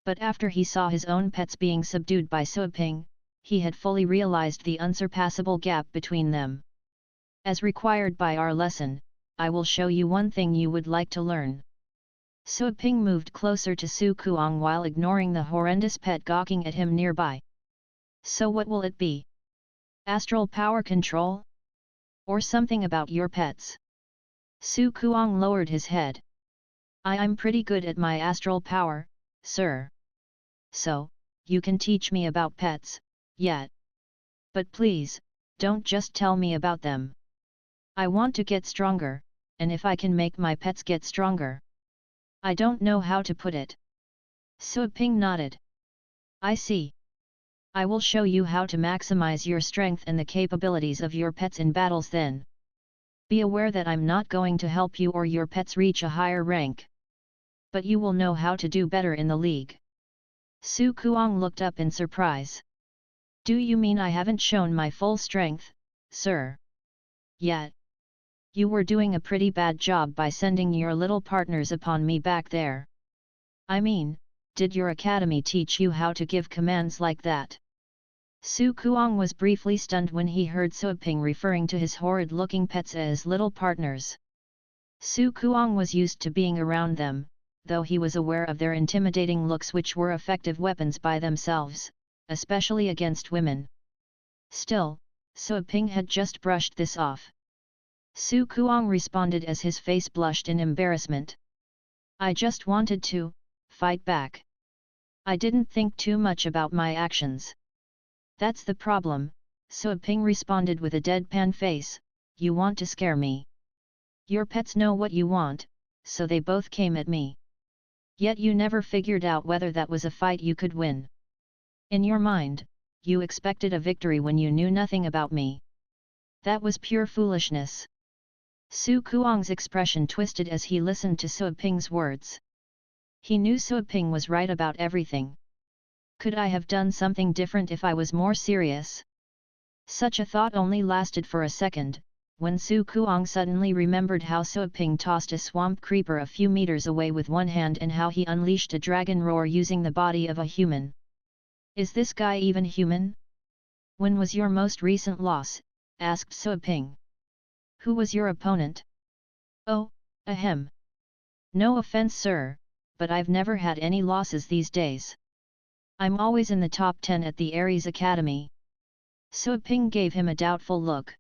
But after he saw his own pets being subdued by Su Ping, he had fully realized the unsurpassable gap between them. As required by our lesson, I will show you one thing you would like to learn. Su Ping moved closer to Su Kuang while ignoring the horrendous pet gawking at him nearby. So what will it be? Astral power control? Or something about your pets? Su Kuang lowered his head. I'm pretty good at my astral power, sir. So, you can teach me about pets, yet. But please, don't just tell me about them. I want to get stronger, and if I can make my pets get stronger. I don't know how to put it. Su Ping nodded. I see. I will show you how to maximize your strength and the capabilities of your pets in battles then. Be aware that I'm not going to help you or your pets reach a higher rank. But you will know how to do better in the league. Su Kuang looked up in surprise. Do you mean I haven't shown my full strength, sir? Yet. You were doing a pretty bad job by sending your little partners upon me back there. I mean, did your academy teach you how to give commands like that? Su Kuang was briefly stunned when he heard Su Ping referring to his horrid-looking pets as little partners. Su Kuang was used to being around them, though he was aware of their intimidating looks which were effective weapons by themselves, especially against women. Still, Su Ping had just brushed this off. Su Kuang responded as his face blushed in embarrassment. I just wanted to fight back. I didn't think too much about my actions. That's the problem, Su Ping responded with a deadpan face. You want to scare me. Your pets know what you want, so they both came at me. Yet you never figured out whether that was a fight you could win. In your mind, you expected a victory when you knew nothing about me. That was pure foolishness. Su Kuang's expression twisted as he listened to Su Ping's words. He knew Su Ping was right about everything. Could I have done something different if I was more serious? Such a thought only lasted for a second, when Su Kuang suddenly remembered how Su Ping tossed a swamp creeper a few meters away with one hand and how he unleashed a dragon roar using the body of a human. Is this guy even human? When was your most recent loss? Asked Su Ping. Who was your opponent? Oh, ahem. No offense sir, but I've never had any losses these days. I'm always in the top 10 at the Ares Academy. Su Ping gave him a doubtful look.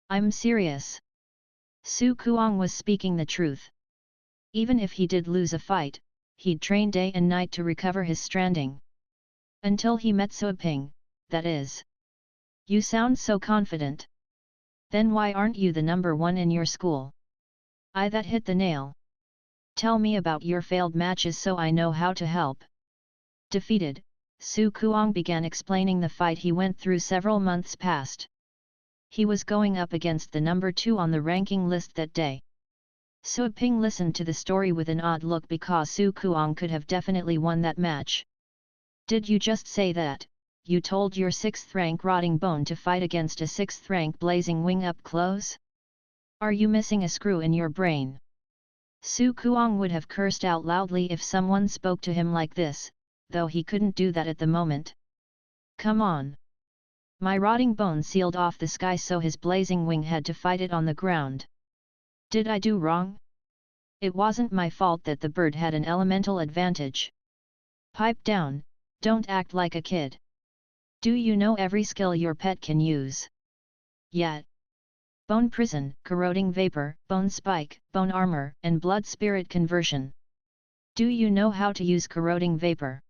I'm serious. Su Kuang was speaking the truth. Even if he did lose a fight, he'd train day and night to recover his stranding. Until he met Su Ping, that is. You sound so confident. Then why aren't you the number one in your school? That hit the nail. Tell me about your failed matches so I know how to help. Defeated, Su Kuang began explaining the fight he went through several months past. He was going up against the number 2 on the ranking list that day. Su Ping listened to the story with an odd look because Su Kuang could have definitely won that match. Did you just say that you told your 6th rank Rotting Bone to fight against a 6th rank Blazing Wing up close? Are you missing a screw in your brain? Su Kuang would have cursed out loudly if someone spoke to him like this, though he couldn't do that at the moment. Come on! My Rotting Bone sealed off the sky so his Blazing Wing had to fight it on the ground. Did I do wrong? It wasn't my fault that the bird had an elemental advantage. Pipe down, don't act like a kid. Do you know every skill your pet can use? Yet. Bone Prison, Corroding Vapor, Bone Spike, Bone Armor, and Blood Spirit Conversion. Do you know how to use Corroding Vapor?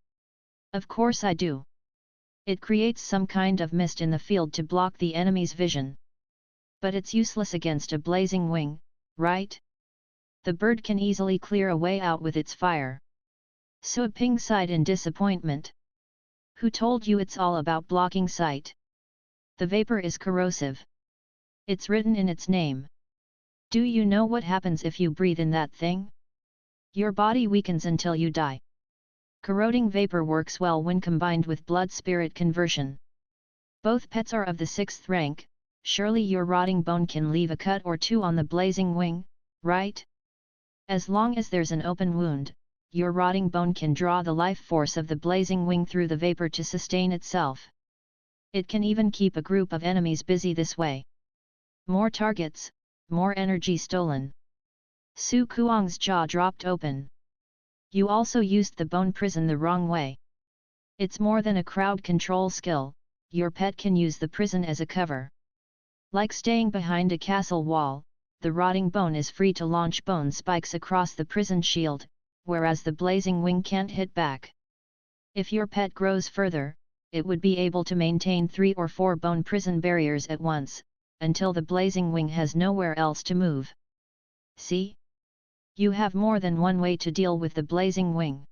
Of course I do. It creates some kind of mist in the field to block the enemy's vision. But it's useless against a Blazing Wing, right? The bird can easily clear a way out with its fire. Su Ping sighed in disappointment. Who told you it's all about blocking sight? The vapor is corrosive. It's written in its name. Do you know what happens if you breathe in that thing? Your body weakens until you die. Corroding vapor works well when combined with blood spirit conversion. Both pets are of the 6th rank, surely your Rotting Bone can leave a cut or two on the Blazing Wing, right? As long as there's an open wound, your Rotting Bone can draw the life force of the Blazing Wing through the vapor to sustain itself. It can even keep a group of enemies busy this way. More targets, more energy stolen. Su Kuang's jaw dropped open. You also used the Bone Prison the wrong way. It's more than a crowd control skill, your pet can use the prison as a cover. Like staying behind a castle wall, the Rotting Bone is free to launch bone spikes across the prison shield, whereas the Blazing Wing can't hit back. If your pet grows further, it would be able to maintain 3 or 4 bone prison barriers at once, until the Blazing Wing has nowhere else to move. See? You have more than one way to deal with the Blazing Wing.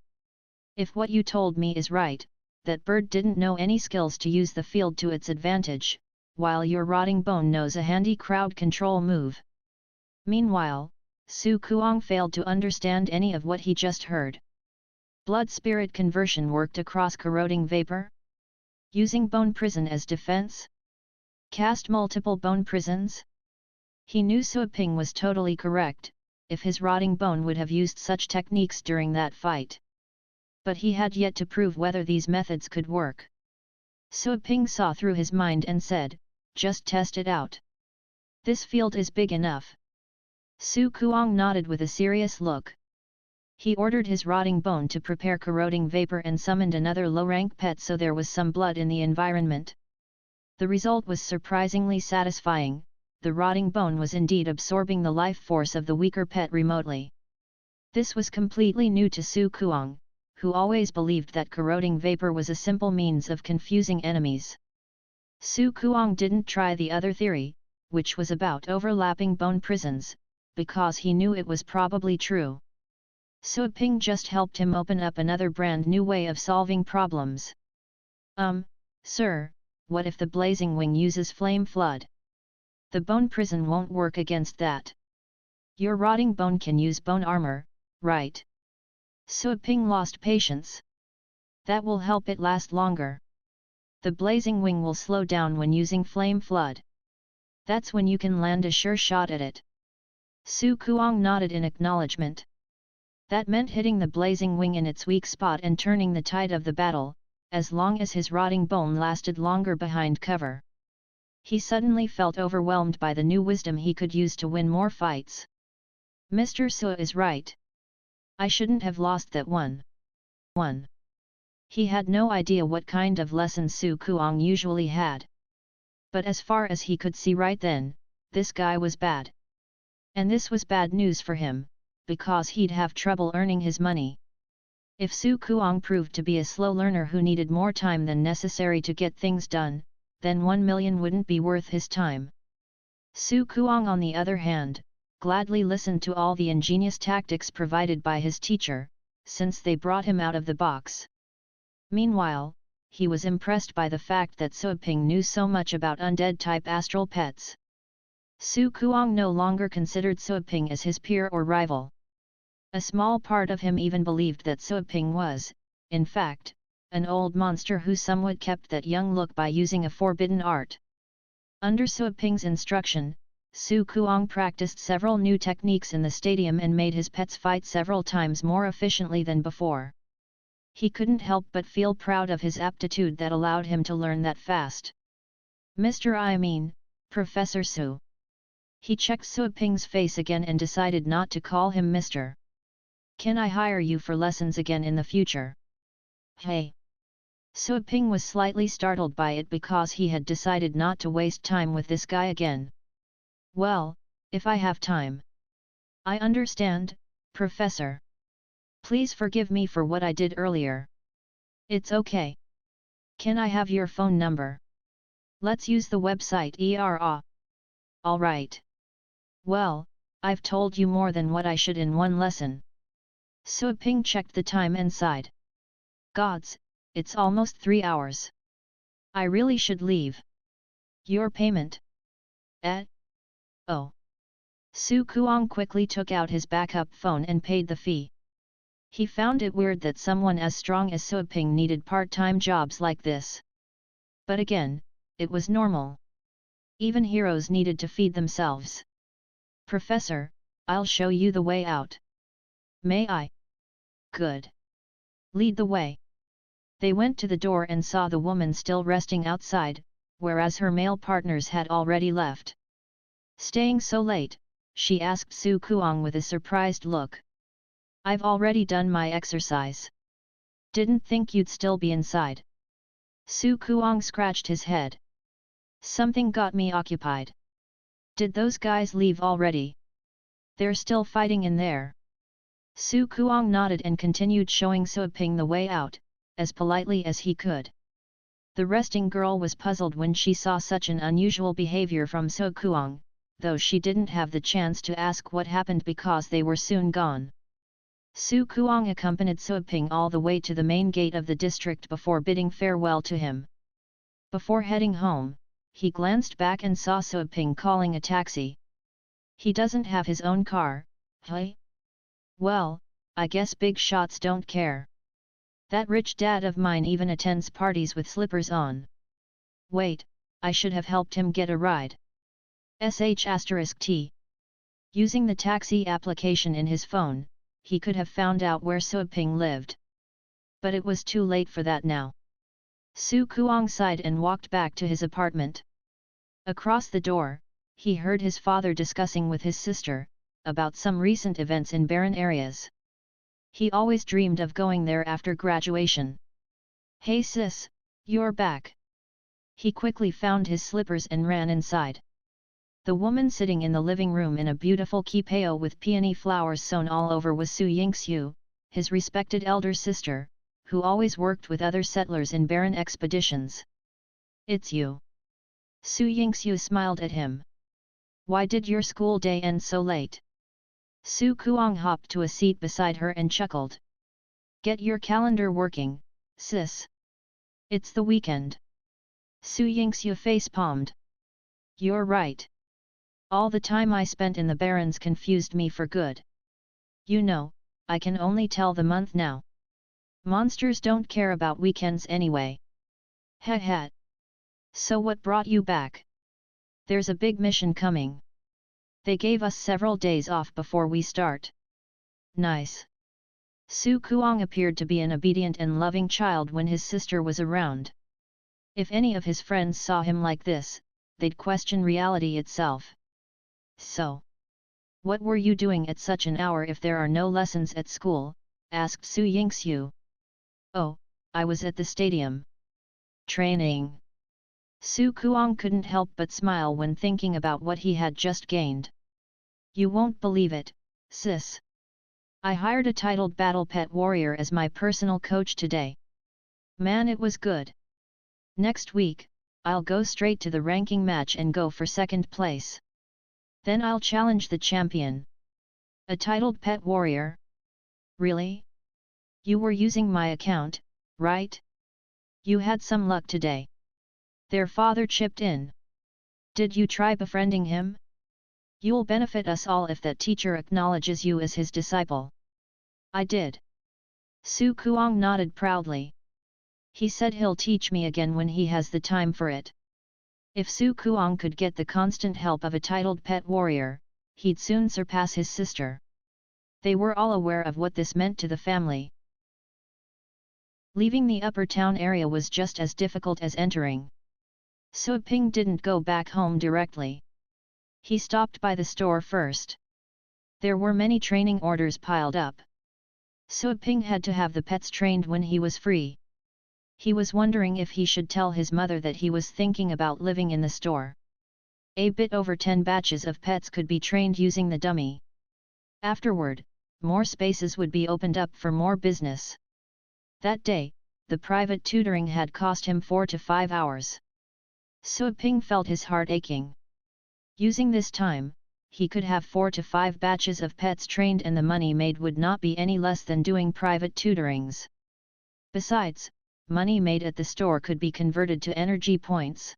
If what you told me is right, that bird didn't know any skills to use the field to its advantage, while your Rotting Bone knows a handy crowd control move. Meanwhile, Su Kuang failed to understand any of what he just heard. Blood Spirit Conversion worked across Corroding Vapor? Using Bone Prison as defense? Cast multiple Bone Prisons? He knew Su Ping was totally correct, if his Rotting Bone would have used such techniques during that fight. But he had yet to prove whether these methods could work. Su Ping saw through his mind and said, just test it out. This field is big enough. Su Kuang nodded with a serious look. He ordered his Rotting Bone to prepare Corroding Vapor and summoned another low-rank pet so there was some blood in the environment. The result was surprisingly satisfying, the Rotting Bone was indeed absorbing the life force of the weaker pet remotely. This was completely new to Su Kuang, who always believed that Corroding Vapor was a simple means of confusing enemies. Su Kuang didn't try the other theory, which was about overlapping bone prisons, because he knew it was probably true. Su Ping just helped him open up another brand new way of solving problems. Sir, what if the Blazing Wing uses Flame Flood? The Bone Prison won't work against that. Your Rotting Bone can use Bone Armor, right? Su Ping lost patience. That will help it last longer. The Blazing Wing will slow down when using Flame Flood. That's when you can land a sure shot at it. Su Kuang nodded in acknowledgement. That meant hitting the Blazing Wing in its weak spot and turning the tide of the battle, as long as his Rotting Bone lasted longer behind cover. He suddenly felt overwhelmed by the new wisdom he could use to win more fights. Mr. Su is right. I shouldn't have lost that one. He had no idea what kind of lessons Su Kuang usually had. But as far as he could see right then, this guy was bad. And this was bad news for him, because he'd have trouble earning his money. If Su Kuang proved to be a slow learner who needed more time than necessary to get things done, then 1 million wouldn't be worth his time. Su Kuang on the other hand, gladly listened to all the ingenious tactics provided by his teacher, since they brought him out of the box. Meanwhile, he was impressed by the fact that Suiping knew so much about undead-type astral pets. Su Kuang no longer considered Suiping as his peer or rival. A small part of him even believed that Suiping was, in fact, an old monster who somewhat kept that young look by using a forbidden art. Under Suiping's instruction, Su Kuang practiced several new techniques in the stadium and made his pets fight several times more efficiently than before. He couldn't help but feel proud of his aptitude that allowed him to learn that fast. Professor Su. He checked Suiping's face again and decided not to call him Mr. Can I hire you for lessons again in the future? Hey! Suiping was slightly startled by it because he had decided not to waste time with this guy again. Well, if I have time. I understand, Professor. Please forgive me for what I did earlier. It's okay. Can I have your phone number? Let's use the website ERA. Alright. Well, I've told you more than what I should in one lesson. Suiping checked the time and sighed. Gods, it's almost 3 hours. I really should leave. Your payment? Oh. Su Kuang quickly took out his backup phone and paid the fee. He found it weird that someone as strong as Suiping needed part-time jobs like this. But again, it was normal. Even heroes needed to feed themselves. Professor, I'll show you the way out. May I? Good. Lead the way. They went to the door and saw the woman still resting outside, whereas her male partners had already left. Staying so late, she asked Su Kuang with a surprised look. I've already done my exercise. Didn't think you'd still be inside. Su Kuang scratched his head. Something got me occupied. Did those guys leave already? They're still fighting in there. Su Kuang nodded and continued showing Suiping the way out, as politely as he could. The resting girl was puzzled when she saw such an unusual behavior from Su Kuang, though she didn't have the chance to ask what happened because they were soon gone. Su Kuang accompanied Suiping all the way to the main gate of the district before bidding farewell to him. Before heading home, he glanced back and saw Suiping calling a taxi. He doesn't have his own car, hey? Well, I guess big shots don't care. That rich dad of mine even attends parties with slippers on. Wait, I should have helped him get a ride. *T. Using the taxi application in his phone, he could have found out where Suiping lived. But it was too late for that now. Su Kuang sighed and walked back to his apartment. Across the door, he heard his father discussing with his sister, about some recent events in barren areas. He always dreamed of going there after graduation. Hey sis, you're back. He quickly found his slippers and ran inside. The woman sitting in the living room in a beautiful kipao with peony flowers sewn all over was Su Yingxiu, his respected elder sister, who always worked with other settlers in barren expeditions. It's you. Su Yingxiu smiled at him. Why did your school day end so late? Su Kuang hopped to a seat beside her and chuckled. Get your calendar working, sis. It's the weekend. Su Yingxiu face-palmed. You're right. All the time I spent in the barrens confused me for good. You know, I can only tell the month now. Monsters don't care about weekends anyway. Heh. So what brought you back? There's a big mission coming. They gave us several days off before we start. Nice. Su Kuang appeared to be an obedient and loving child when his sister was around. If any of his friends saw him like this, they'd question reality itself. So, what were you doing at such an hour if there are no lessons at school? Asked Su Yingxiu. Oh, I was at the stadium. Training. Su Kuang couldn't help but smile when thinking about what he had just gained. You won't believe it, sis. I hired a titled battle pet warrior as my personal coach today. Man, it was good. Next week, I'll go straight to the ranking match and go for second place. Then I'll challenge the champion. A titled pet warrior? Really? You were using my account, right? You had some luck today. Their father chipped in. Did you try befriending him? You'll benefit us all if that teacher acknowledges you as his disciple. I did. Su Kuang nodded proudly. He said he'll teach me again when he has the time for it. If Su Kuang could get the constant help of a titled pet warrior, he'd soon surpass his sister. They were all aware of what this meant to the family. Leaving the upper town area was just as difficult as entering. Su Ping didn't go back home directly. He stopped by the store first. There were many training orders piled up. Su Ping had to have the pets trained when he was free. He was wondering if he should tell his mother that he was thinking about living in the store. A bit over 10 batches of pets could be trained using the dummy. Afterward, more spaces would be opened up for more business. That day, the private tutoring had cost him 4 to 5 hours. Su Ping felt his heart aching. Using this time, he could have 4 to 5 batches of pets trained and the money made would not be any less than doing private tutorings. Besides, money made at the store could be converted to energy points.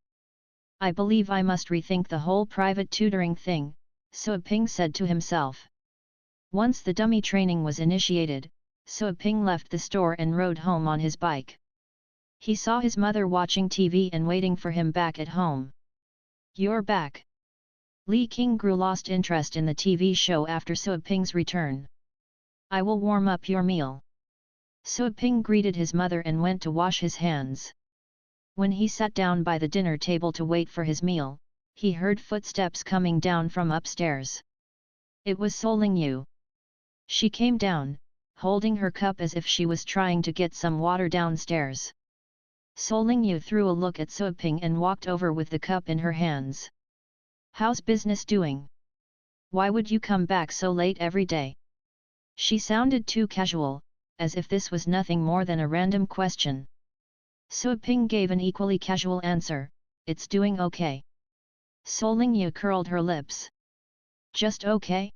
I believe I must rethink the whole private tutoring thing, Su Ping said to himself. Once the dummy training was initiated, Su Ping left the store and rode home on his bike. He saw his mother watching TV and waiting for him back at home. You're back. Li Qingru lost interest in the TV show after Su Ping's return. I will warm up your meal. Su Ping greeted his mother and went to wash his hands. When he sat down by the dinner table to wait for his meal, he heard footsteps coming down from upstairs. It was Soling Yu. She came down, holding her cup as if she was trying to get some water downstairs. Soling Yu threw a look at Su Ping and walked over with the cup in her hands. How's business doing? Why would you come back so late every day? She sounded too casual, as if this was nothing more than a random question. Su Ping gave an equally casual answer, it's doing okay. Soling Yu curled her lips. Just okay?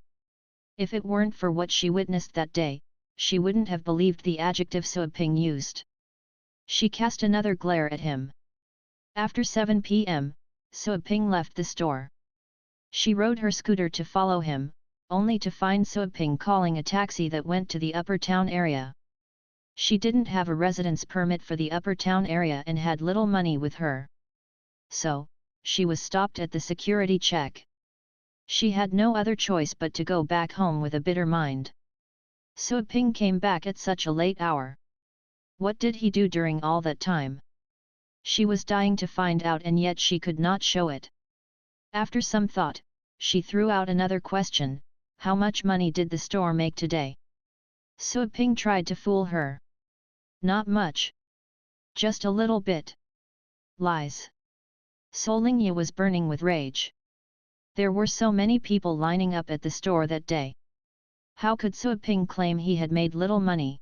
If it weren't for what she witnessed that day, she wouldn't have believed the adjective Su Ping used. She cast another glare at him. After 7 p.m., Su Ping left the store. She rode her scooter to follow him, only to find Su Ping calling a taxi that went to the upper town area. She didn't have a residence permit for the upper town area and had little money with her. So, she was stopped at the security check. She had no other choice but to go back home with a bitter mind. Su Ping came back at such a late hour. What did he do during all that time? She was dying to find out and yet she could not show it. After some thought, she threw out another question, how much money did the store make today? Su Ping tried to fool her. Not much. Just a little bit. Lies. Soling Yu was burning with rage. There were so many people lining up at the store that day. How could Su Ping claim he had made little money?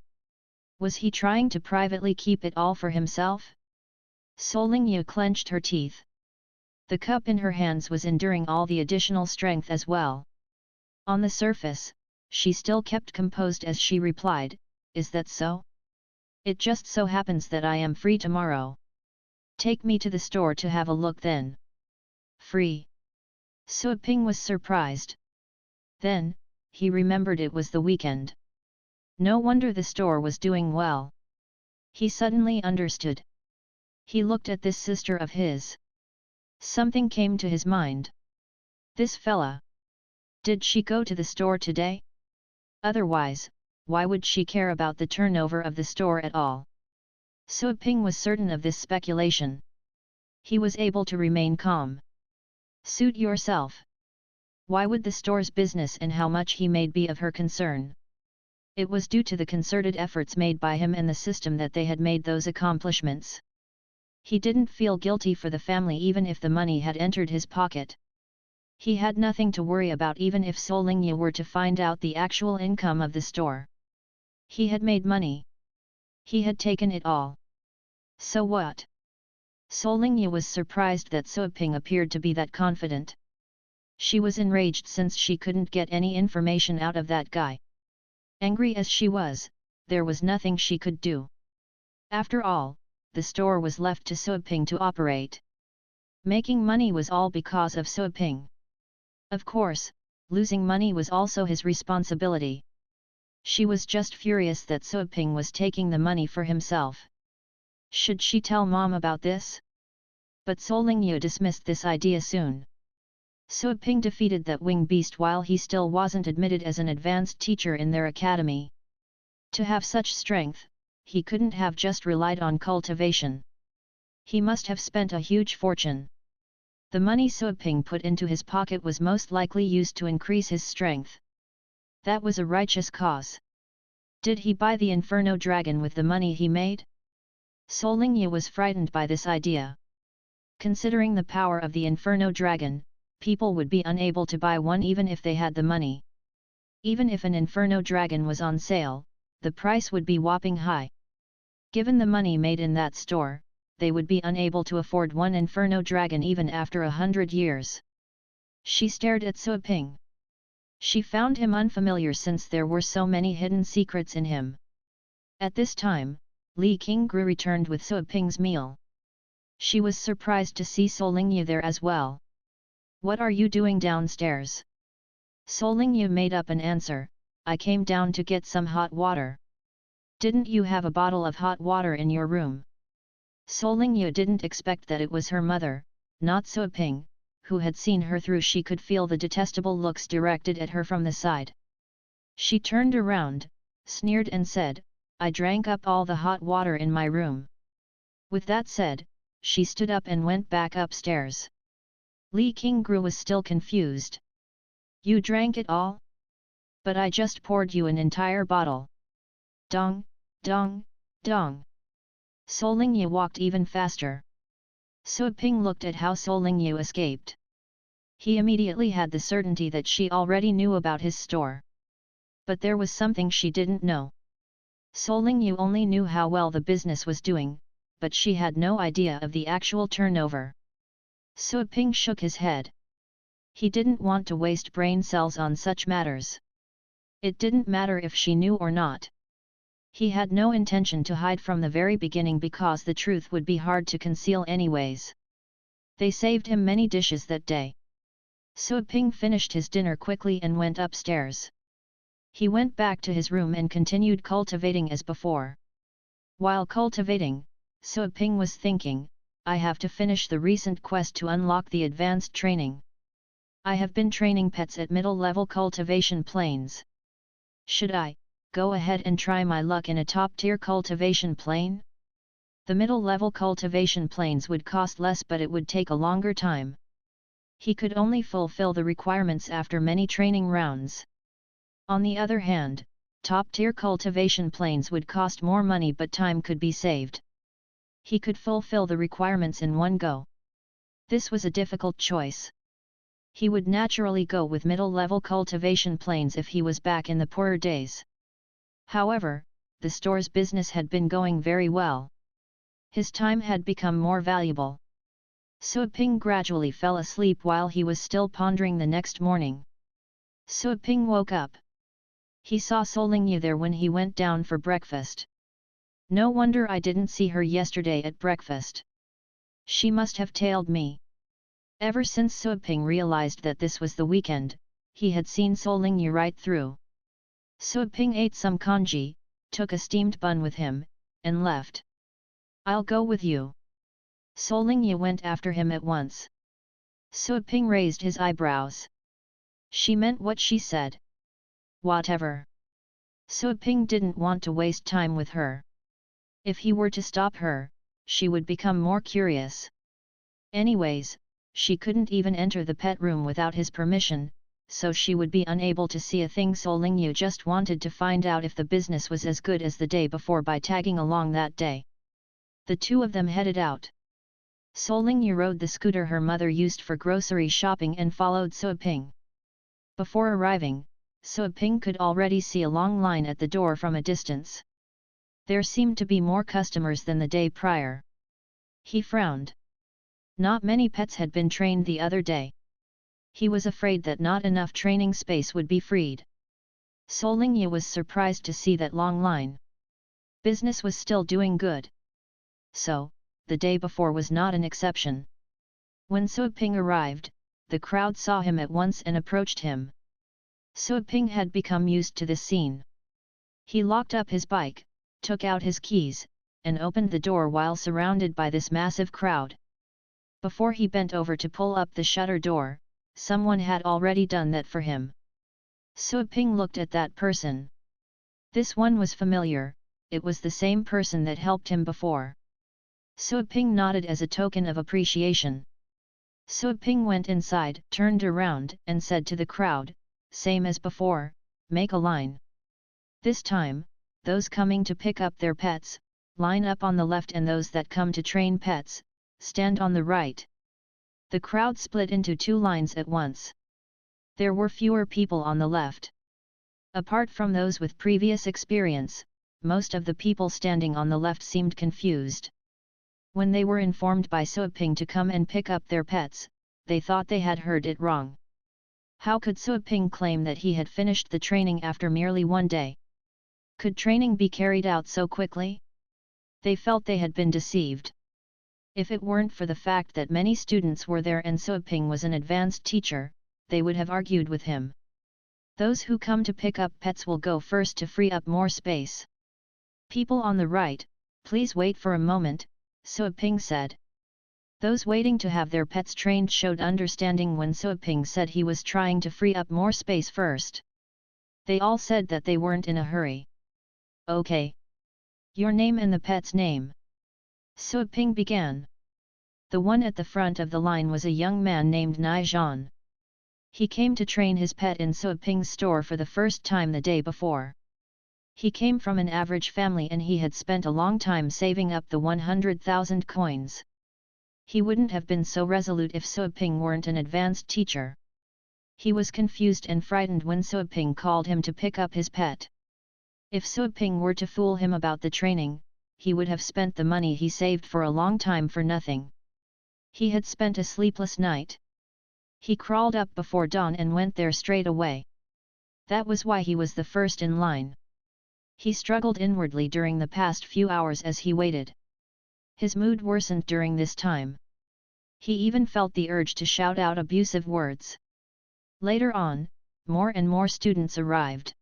Was he trying to privately keep it all for himself? Soling Yu clenched her teeth. The cup in her hands was enduring all the additional strength as well. On the surface, she still kept composed as she replied, is that so? It just so happens that I am free tomorrow. Take me to the store to have a look then. Free? Su Ping was surprised. Then, he remembered it was the weekend. No wonder the store was doing well. He suddenly understood. He looked at this sister of his. Something came to his mind. This fella. Did she go to the store today? Otherwise, why would she care about the turnover of the store at all? Su Ping was certain of this speculation. He was able to remain calm. Suit yourself. Why would the store's business and how much he made be of her concern? It was due to the concerted efforts made by him and the system that they had made those accomplishments. He didn't feel guilty for the family even if the money had entered his pocket. He had nothing to worry about even if Solingya were to find out the actual income of the store. He had made money. He had taken it all. So what? Solingya was surprised that Suaping appeared to be that confident. She was enraged since she couldn't get any information out of that guy. Angry as she was, there was nothing she could do. After all, the store was left to Suaping to operate. Making money was all because of Suaping. Of course, losing money was also his responsibility. She was just furious that Suaping was taking the money for himself. Should she tell mom about this? But Solingya dismissed this idea soon. Suaping defeated that wing beast while he still wasn't admitted as an advanced teacher in their academy. To have such strength, he couldn't have just relied on cultivation. He must have spent a huge fortune. The money Suaping put into his pocket was most likely used to increase his strength. That was a righteous cause. Did he buy the Inferno Dragon with the money he made? Solingya was frightened by this idea. Considering the power of the Inferno Dragon, people would be unable to buy one even if they had the money. Even if an Inferno Dragon was on sale, the price would be whopping high. Given the money made in that store, they would be unable to afford one Inferno Dragon even after 100 years. She stared at Suaping. She found him unfamiliar since there were so many hidden secrets in him. At this time, Li Qingru returned with Suaping's meal. She was surprised to see Solingya there as well. "What are you doing downstairs?" Solingya made up an answer, "I came down to get some hot water." "Didn't you have a bottle of hot water in your room?" Solingya didn't expect that it was her mother, not Suaping, who had seen her through. She could feel the detestable looks directed at her from the side. She turned around, sneered and said, "I drank up all the hot water in my room." With that said, she stood up and went back upstairs. Li Qingru was still confused. "You drank it all? But I just poured you an entire bottle." Dong, dong, dong. Solingya walked even faster. Suaping looked at how Solingya escaped. He immediately had the certainty that she already knew about his store. But there was something she didn't know. Solingya only knew how well the business was doing, but she had no idea of the actual turnover. Suaping shook his head. He didn't want to waste brain cells on such matters. It didn't matter if she knew or not. He had no intention to hide from the very beginning because the truth would be hard to conceal anyways. They saved him many dishes that day. Suaping finished his dinner quickly and went upstairs. He went back to his room and continued cultivating as before. While cultivating, Suaping was thinking, "I have to finish the recent quest to unlock the advanced training. I have been training pets at middle-level cultivation planes. Should I go ahead and try my luck in a top-tier cultivation plane?" The middle-level cultivation planes would cost less, but it would take a longer time. He could only fulfill the requirements after many training rounds. On the other hand, top-tier cultivation planes would cost more money, but time could be saved. He could fulfill the requirements in one go. This was a difficult choice. He would naturally go with middle-level cultivation planes if he was back in the poorer days. However, the store's business had been going very well. His time had become more valuable. Suaping gradually fell asleep while he was still pondering the next morning. Suaping woke up. He saw Solingya there when he went down for breakfast. "No wonder I didn't see her yesterday at breakfast. She must have tailed me." Ever since Suaping realized that this was the weekend, he had seen Solingya right through. Suaping ate some congee, took a steamed bun with him, and left. "I'll go with you." Solingya went after him at once. Suaping raised his eyebrows. She meant what she said. Whatever. Suaping didn't want to waste time with her. If he were to stop her, she would become more curious. Anyways, she couldn't even enter the pet room without his permission, so she would be unable to see a thing. Solingya just wanted to find out if the business was as good as the day before by tagging along that day. The two of them headed out. Solingyu rode the scooter her mother used for grocery shopping and followed Suaping. Before arriving, Suaping could already see a long line at the door from a distance. There seemed to be more customers than the day prior. He frowned. Not many pets had been trained the other day. He was afraid that not enough training space would be freed. Solingyu was surprised to see that long line. Business was still doing good. So, the day before was not an exception. When Suaping arrived, the crowd saw him at once and approached him. Suaping had become used to this scene. He locked up his bike, took out his keys, and opened the door while surrounded by this massive crowd. Before he bent over to pull up the shutter door, someone had already done that for him. Suaping looked at that person. This one was familiar, it was the same person that helped him before. Suaping nodded as a token of appreciation. Suaping went inside, turned around, and said to the crowd, same as before, make a line. This time, those coming to pick up their pets, line up on the left, and those that come to train pets, stand on the right. The crowd split into two lines at once. There were fewer people on the left. Apart from those with previous experience, most of the people standing on the left seemed confused. When they were informed by Suaping to come and pick up their pets, they thought they had heard it wrong. How could Suaping claim that he had finished the training after merely one day? Could training be carried out so quickly? They felt they had been deceived. If it weren't for the fact that many students were there and Suaping was an advanced teacher, they would have argued with him. Those who come to pick up pets will go first to free up more space. People on the right, please wait for a moment, Suaping said. Those waiting to have their pets trained showed understanding when Suaping said he was trying to free up more space first. They all said that they weren't in a hurry. Okay. Your name and the pet's name. Suaping began. The one at the front of the line was a young man named Nai Zhan. He came to train his pet in Suaping's store for the first time the day before. He came from an average family and he had spent a long time saving up the 100,000 coins. He wouldn't have been so resolute if Suaping weren't an advanced teacher. He was confused and frightened when Suaping called him to pick up his pet. If Suaping were to fool him about the training, he would have spent the money he saved for a long time for nothing. He had spent a sleepless night. He crawled up before dawn and went there straight away. That was why he was the first in line. He struggled inwardly during the past few hours as he waited. His mood worsened during this time. He even felt the urge to shout out abusive words. Later on, more and more students arrived.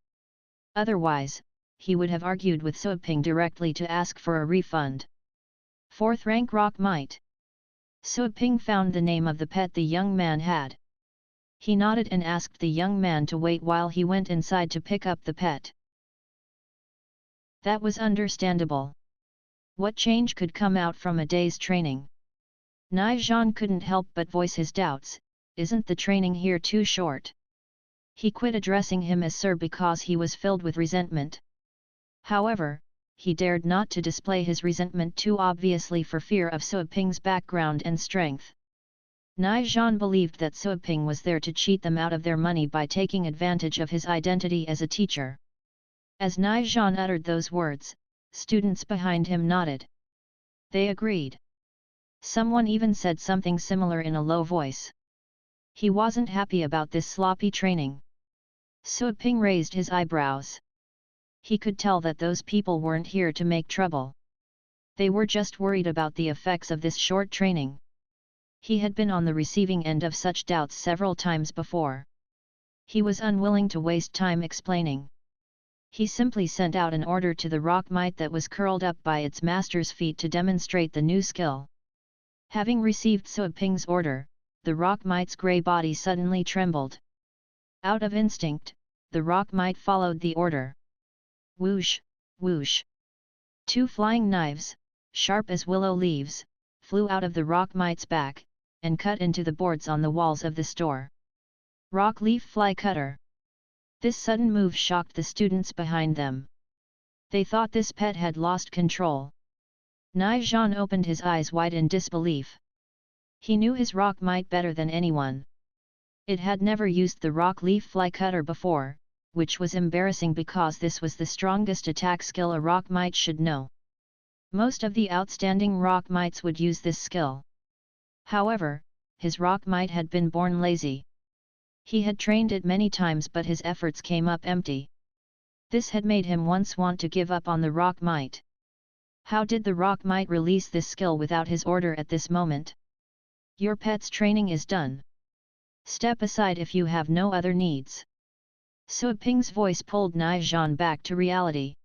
Otherwise, he would have argued with Suaping directly to ask for a refund. 4th rank Rock Mite. Suaping found the name of the pet the young man had. He nodded and asked the young man to wait while he went inside to pick up the pet. That was understandable. What change could come out from a day's training? Nai Zhan couldn't help but voice his doubts. Isn't the training here too short? He quit addressing him as sir because he was filled with resentment. However, he dared not to display his resentment too obviously for fear of Suaping's background and strength. Nai Zhan believed that Suaping was there to cheat them out of their money by taking advantage of his identity as a teacher. As Nai Zhan uttered those words, students behind him nodded. They agreed. Someone even said something similar in a low voice. He wasn't happy about this sloppy training. Suaping raised his eyebrows. He could tell that those people weren't here to make trouble. They were just worried about the effects of this short training. He had been on the receiving end of such doubts several times before. He was unwilling to waste time explaining. He simply sent out an order to the rock mite that was curled up by its master's feet to demonstrate the new skill. Having received Suaping's order, the rock mite's grey body suddenly trembled. Out of instinct, the rock mite followed the order. Whoosh, whoosh. 2 flying knives, sharp as willow leaves, flew out of the rock mite's back, and cut into the boards on the walls of the store. Rock leaf fly cutter. This sudden move shocked the students behind them. They thought this pet had lost control. Nai Zhan opened his eyes wide in disbelief. He knew his rock mite better than anyone. It had never used the rock leaf fly cutter before, which was embarrassing because this was the strongest attack skill a rock mite should know. Most of the outstanding rock mites would use this skill. However, his rock mite had been born lazy. He had trained it many times but his efforts came up empty. This had made him once want to give up on the rock mite. How did the rock mite release this skill without his order at this moment? Your pet's training is done. Step aside if you have no other needs. Suoping's voice pulled Nai back to reality.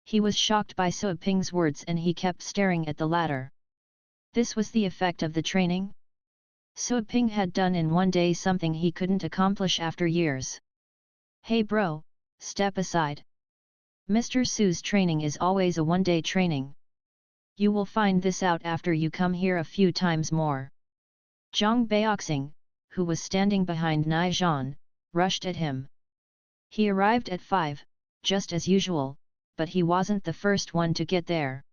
He was shocked by Suoping's words and he kept staring at the latter. This was the effect of the training? Suoping had done in one day something he couldn't accomplish after years. Hey bro, step aside. Mr. Su's training is always a one-day training. You will find this out after you come here a few times more. Zhang Baoxing, who was standing behind Nai Zhan, rushed at him. He arrived at 5, just as usual, but he wasn't the first one to get there.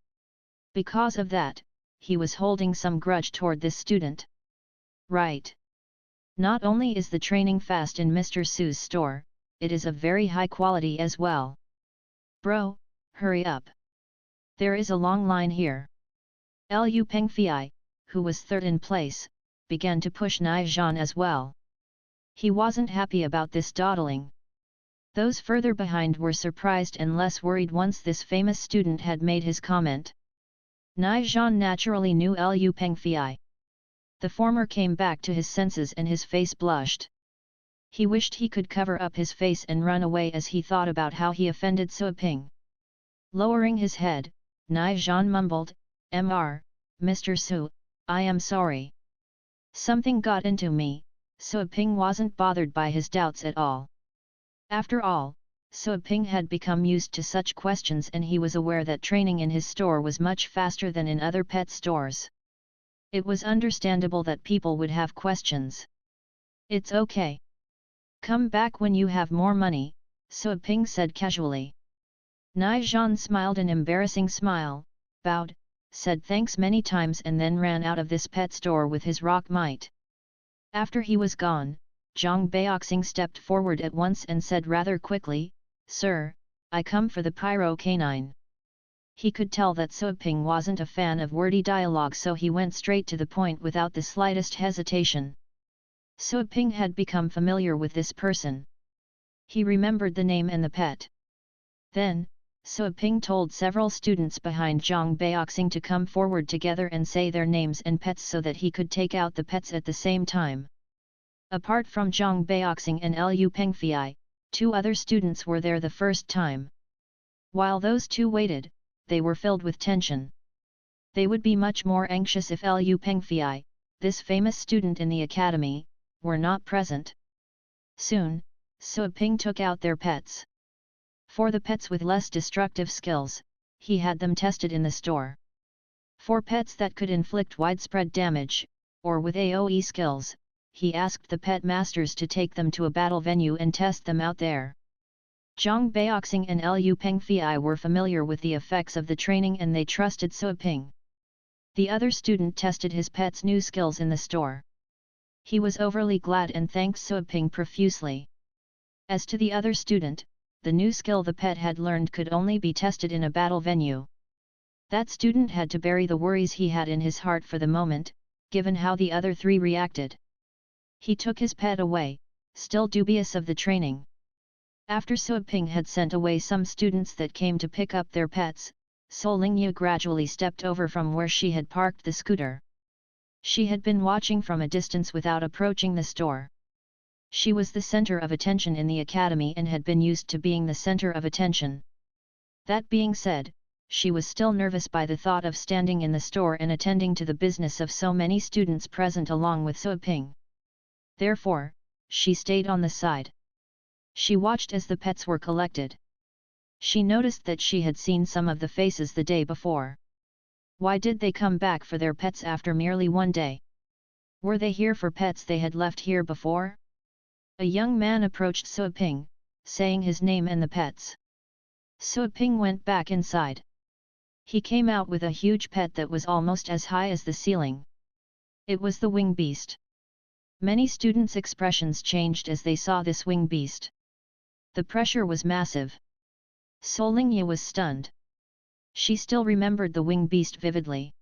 Because of that, he was holding some grudge toward this student. Right. Not only is the training fast in Mr. Su's store, it is of very high quality as well. Bro, hurry up. There is a long line here. Lu Pengfei, who was third in place, began to push Nai Zhan as well. He wasn't happy about this dawdling. Those further behind were surprised and less worried once this famous student had made his comment. Nai Zhan naturally knew Lu Pengfei. The former came back to his senses and his face blushed. He wished he could cover up his face and run away as he thought about how he offended Suoping. Lowering his head, Nai Zhan mumbled, Mr. Su, I am sorry. Something got into me. Suoping wasn't bothered by his doubts at all. After all, Suoping had become used to such questions and he was aware that training in his store was much faster than in other pet stores. It was understandable that people would have questions. It's okay. Come back when you have more money, Suoping said casually. Nai Zhan smiled an embarrassing smile, bowed, said thanks many times and then ran out of this pet store with his rock mite. After he was gone, Zhang Baoxing stepped forward at once and said rather quickly, Sir, I come for the pyro canine. He could tell that Suoping wasn't a fan of wordy dialogue so he went straight to the point without the slightest hesitation. Suoping had become familiar with this person. He remembered the name and the pet. Then, Suoping told several students behind Zhang Baoxing to come forward together and say their names and pets so that he could take out the pets at the same time. Apart from Zhang Baoxing and Lu Pengfei, 2 other students were there the first time. While those 2 waited, they were filled with tension. They would be much more anxious if Lu Pengfei, this famous student in the academy, were not present. Soon, Suoping took out their pets. For the pets with less destructive skills, he had them tested in the store. For pets that could inflict widespread damage, or with AoE skills, he asked the pet masters to take them to a battle venue and test them out there. Zhang Baoxing and Lu Pengfei were familiar with the effects of the training and they trusted Suoping. The other student tested his pet's new skills in the store. He was overly glad and thanked Suoping profusely. As to the other student, the new skill the pet had learned could only be tested in a battle venue. That student had to bury the worries he had in his heart for the moment, given how the other 3 reacted. He took his pet away, still dubious of the training. After Suoping had sent away some students that came to pick up their pets, Solingya gradually stepped over from where she had parked the scooter. She had been watching from a distance without approaching the store. She was the center of attention in the academy and had been used to being the center of attention. That being said, she was still nervous by the thought of standing in the store and attending to the business of so many students present along with Suoping. Therefore, she stayed on the side. She watched as the pets were collected. She noticed that she had seen some of the faces the day before. Why did they come back for their pets after merely one day? Were they here for pets they had left here before? A young man approached Suoping, saying his name and the pets. Suoping went back inside. He came out with a huge pet that was almost as high as the ceiling. It was the wing beast. Many students' expressions changed as they saw this wing beast. The pressure was massive. Solingye was stunned. She still remembered the wing beast vividly.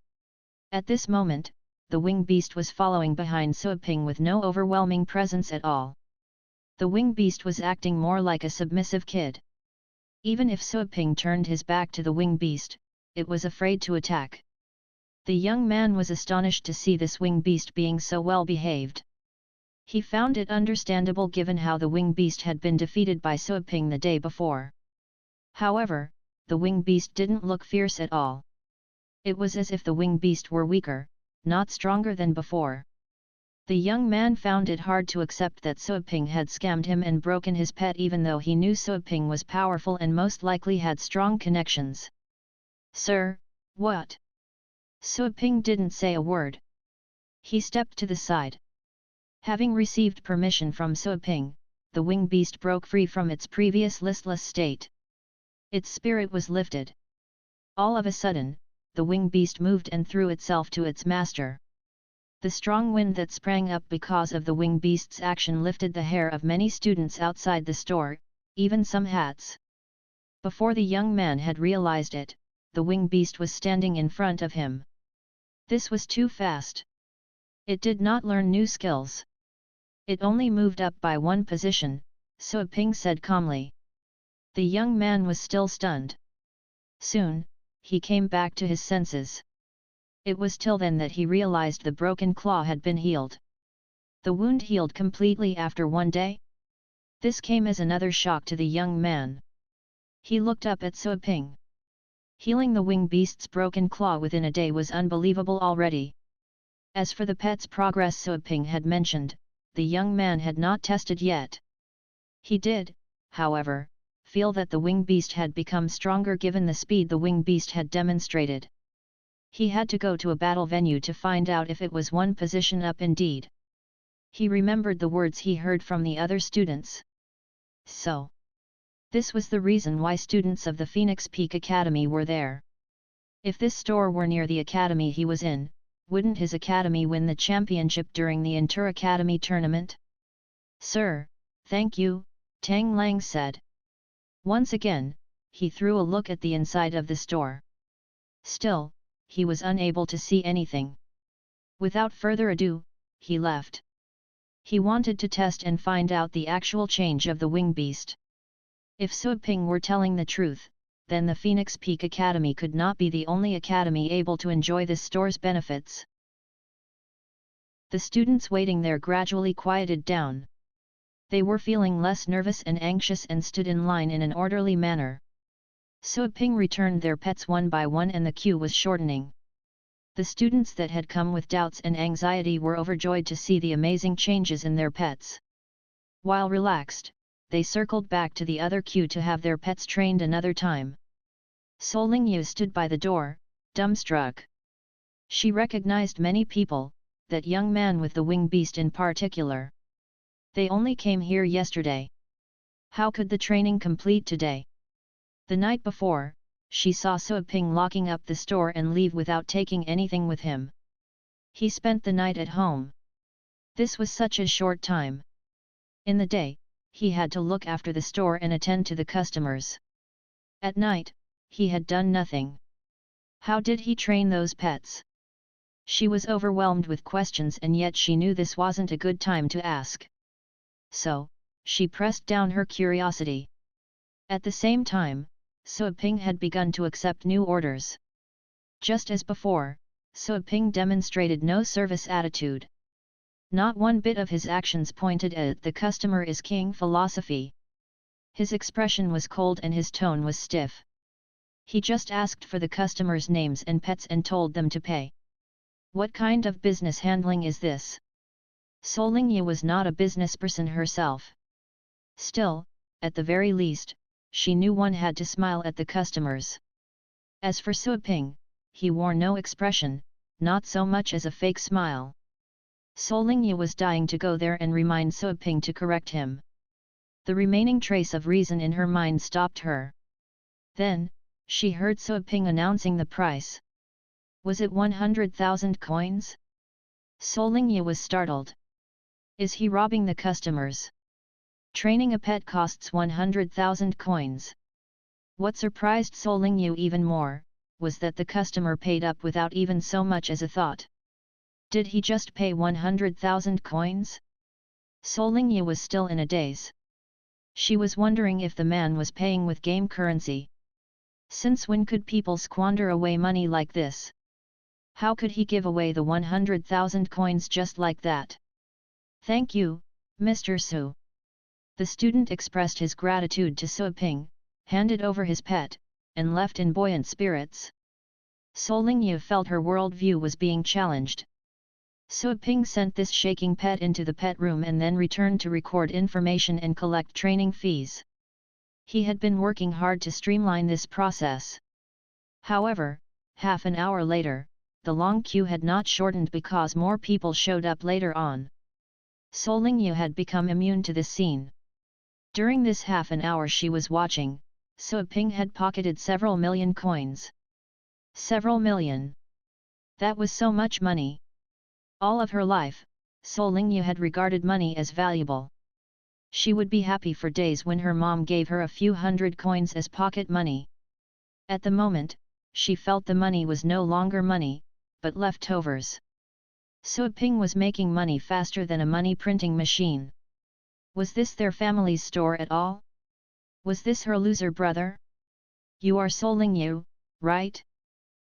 At this moment, the wing beast was following behind Suaping with no overwhelming presence at all. The wing beast was acting more like a submissive kid. Even if Suaping turned his back to the wing beast, it was afraid to attack. The young man was astonished to see this wing beast being so well behaved. He found it understandable given how the wing beast had been defeated by Suaping the day before. However, the wing beast didn't look fierce at all. It was as if the wing beast were weaker, not stronger than before. The young man found it hard to accept that Suaping had scammed him and broken his pet even though he knew Suaping was powerful and most likely had strong connections. "Sir, what?" Suaping didn't say a word. He stepped to the side. Having received permission from Suaping, the wing beast broke free from its previous listless state. Its spirit was lifted. All of a sudden, the wing beast moved and threw itself to its master. The strong wind that sprang up because of the wing beast's action lifted the hair of many students outside the store, even some hats. Before the young man had realized it, the wing beast was standing in front of him. This was too fast. It did not learn new skills. It only moved up by one position, Suaping said calmly. The young man was still stunned. Soon, he came back to his senses. It was till then that he realized the broken claw had been healed. The wound healed completely after one day? This came as another shock to the young man. He looked up at Suaping. Healing the wing beast's broken claw within a day was unbelievable already. As for the pet's progress Suaping had mentioned, the young man had not tested yet. He did, however, feel that the wing beast had become stronger given the speed the wing beast had demonstrated. He had to go to a battle venue to find out if it was one position up indeed. He remembered the words he heard from the other students. So, this was the reason why students of the Phoenix Peak Academy were there. If this store were near the academy he was in, wouldn't his academy win the championship during the inter-academy tournament? "Sir, thank you," Tang Lang said. Once again, he threw a look at the inside of the store. Still, he was unable to see anything. Without further ado, he left. He wanted to test and find out the actual change of the wing beast. If Suaping were telling the truth, then the Phoenix Peak Academy could not be the only academy able to enjoy this store's benefits. The students waiting there gradually quieted down. They were feeling less nervous and anxious and stood in line in an orderly manner. Suaping returned their pets one by one and the queue was shortening. The students that had come with doubts and anxiety were overjoyed to see the amazing changes in their pets. While relaxed, they circled back to the other queue to have their pets trained another time. Solingye stood by the door, dumbstruck. She recognized many people, that young man with the wing beast in particular. They only came here yesterday. How could the training complete today? The night before, she saw Suaping locking up the store and leave without taking anything with him. He spent the night at home. This was such a short time. In the day, he had to look after the store and attend to the customers. At night, he had done nothing. How did he train those pets? She was overwhelmed with questions and yet she knew this wasn't a good time to ask. So, she pressed down her curiosity. At the same time, Suaping had begun to accept new orders. Just as before, Suaping demonstrated no service attitude. Not one bit of his actions pointed at the customer is king philosophy. His expression was cold and his tone was stiff. He just asked for the customers' names and pets and told them to pay. What kind of business handling is this? Solingye was not a businessperson herself. Still, at the very least, she knew one had to smile at the customers. As for Suaping, he wore no expression, not so much as a fake smile. Solingye was dying to go there and remind Suaping to correct him. The remaining trace of reason in her mind stopped her. Then, she heard Suaping announcing the price. Was it 100,000 coins? Solingyu was startled. Is he robbing the customers? Training a pet costs 100,000 coins. What surprised Solingyu even more, was that the customer paid up without even so much as a thought. Did he just pay 100,000 coins? Solingyu was still in a daze. She was wondering if the man was paying with game currency. Since when could people squander away money like this? How could he give away the 100,000 coins just like that? Thank you, Mr. Su. The student expressed his gratitude to Suiping, handed over his pet, and left in buoyant spirits. Solingyu felt her worldview was being challenged. Suiping sent this shaking pet into the pet room and then returned to record information and collect training fees. He had been working hard to streamline this process. However, half an hour later, the long queue had not shortened because more people showed up later on. Solingyu had become immune to this scene. During this half an hour she was watching, Suiping had pocketed several million coins. Several million. That was so much money. All of her life, Solingyu had regarded money as valuable. She would be happy for days when her mom gave her a few hundred coins as pocket money. At the moment, she felt the money was no longer money, but leftovers. Suiping was making money faster than a money printing machine. Was this their family's store at all? Was this her loser brother? You are Solingyu, right?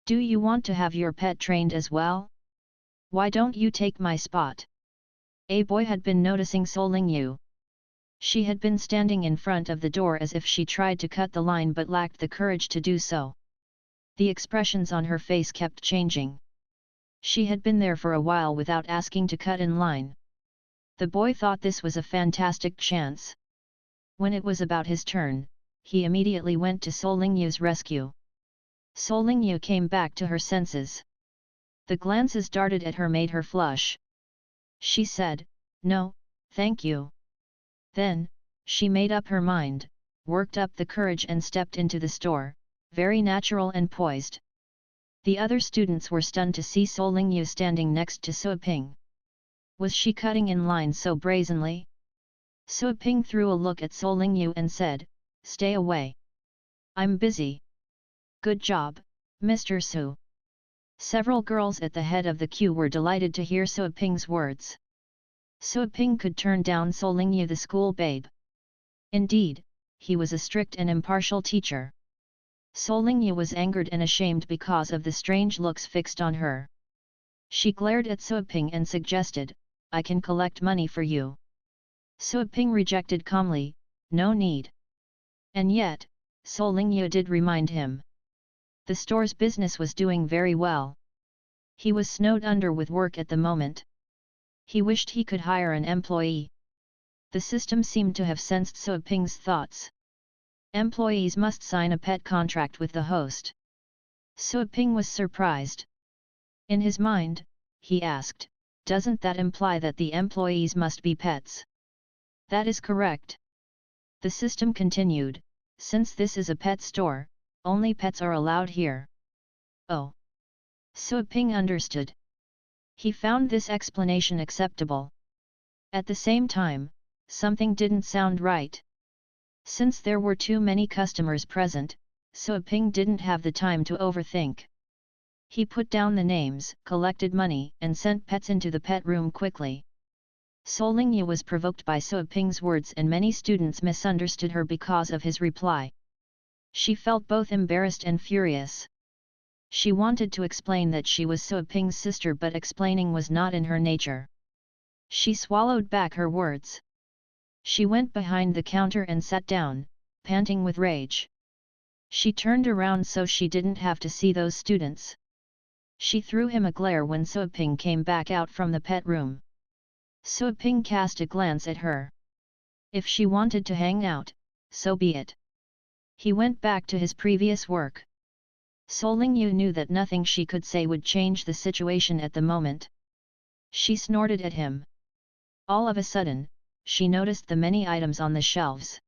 Do you want to have your pet trained as well? Why don't you take my spot? A boy had been noticing Solingyu. She had been standing in front of the door as if she tried to cut the line but lacked the courage to do so. The expressions on her face kept changing. She had been there for a while without asking to cut in line. The boy thought this was a fantastic chance. When it was about his turn, he immediately went to Solingyu's rescue. Solingyu came back to her senses. The glances darted at her made her flush. She said, "No, thank you." Then, she made up her mind, worked up the courage and stepped into the store, very natural and poised. The other students were stunned to see Solingyu standing next to Suiping. Was she cutting in line so brazenly? Suiping threw a look at Solingyu and said, "Stay away. I'm busy." "Good job, Mr. Su." Several girls at the head of the queue were delighted to hear Suiping's words. Suiping could turn down Solingyu the school babe. Indeed, he was a strict and impartial teacher. Solingyu was angered and ashamed because of the strange looks fixed on her. She glared at Suiping and suggested, "I can collect money for you." Suiping rejected calmly, "No need." And yet, Solingyu did remind him. The store's business was doing very well. He was snowed under with work at the moment. He wished he could hire an employee. The system seemed to have sensed Suiping's thoughts. Employees must sign a pet contract with the host. Suiping was surprised. In his mind, he asked, "Doesn't that imply that the employees must be pets?" "That is correct." The system continued, "Since this is a pet store, only pets are allowed here." Oh! Suiping understood. He found this explanation acceptable. At the same time, something didn't sound right. Since there were too many customers present, Suiping didn't have the time to overthink. He put down the names, collected money, and sent pets into the pet room quickly. Solingyu was provoked by Suiping's words and many students misunderstood her because of his reply. She felt both embarrassed and furious. She wanted to explain that she was Suiping's sister, but explaining was not in her nature. She swallowed back her words. She went behind the counter and sat down, panting with rage. She turned around so she didn't have to see those students. She threw him a glare when Suiping came back out from the pet room. Suiping cast a glance at her. If she wanted to hang out, so be it. He went back to his previous work. Solingyu knew that nothing she could say would change the situation at the moment. She snorted at him. All of a sudden, she noticed the many items on the shelves.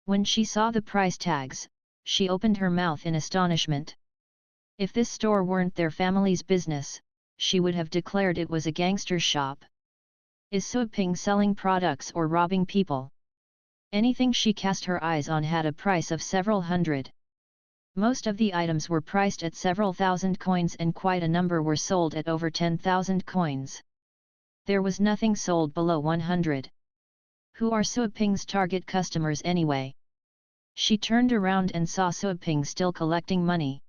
When she saw the price tags, she opened her mouth in astonishment. If this store weren't their family's business, she would have declared it was a gangster shop. Is Suaping selling products or robbing people? Anything she cast her eyes on had a price of several hundred. Most of the items were priced at several thousand coins and quite a number were sold at over 10,000 coins. There was nothing sold below 100. Who are Suaping's target customers anyway? She turned around and saw Suaping still collecting money.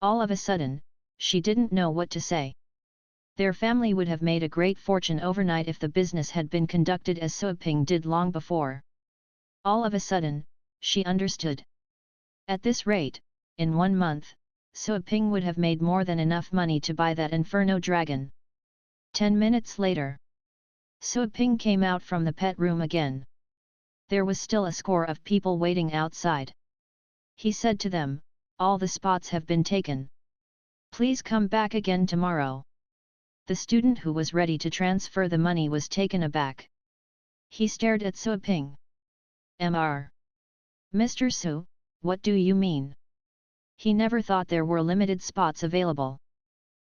All of a sudden, she didn't know what to say. Their family would have made a great fortune overnight if the business had been conducted as Suaping did long before. All of a sudden, she understood. At this rate, in 1 month, Suaping would have made more than enough money to buy that inferno dragon. 10 minutes later, Suaping came out from the pet room again. There was still a score of people waiting outside. He said to them, "All the spots have been taken. Please come back again tomorrow." The student who was ready to transfer the money was taken aback. He stared at Suaping. "Mr. Mr. Su, what do you mean?" He never thought there were limited spots available.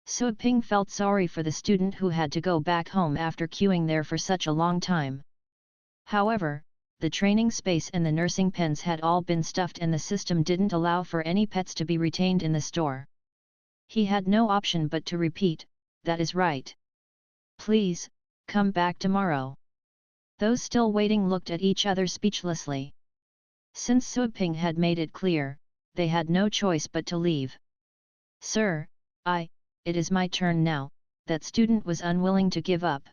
Suaping felt sorry for the student who had to go back home after queuing there for such a long time. However, the training space and the nursing pens had all been stuffed and the system didn't allow for any pets to be retained in the store. He had no option but to repeat, "That is right. Please, come back tomorrow." Those still waiting looked at each other speechlessly. Since Suaping had made it clear, they had no choice but to leave. "Sir, it is my turn now," that student was unwilling to give up.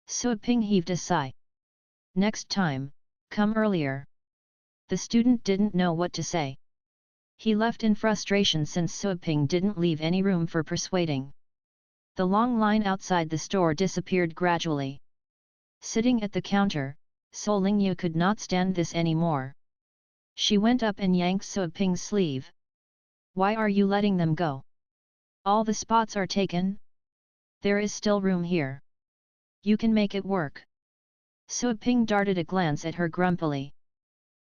Suaping heaved a sigh. "Next time, come earlier." The student didn't know what to say. He left in frustration since Suaping didn't leave any room for persuading. The long line outside the store disappeared gradually. Sitting at the counter, Sol Lingyu could not stand this anymore. She went up and yanked Suaping's sleeve. "Why are you letting them go? All the spots are taken? There is still room here. You can make it work." Suaping darted a glance at her grumpily.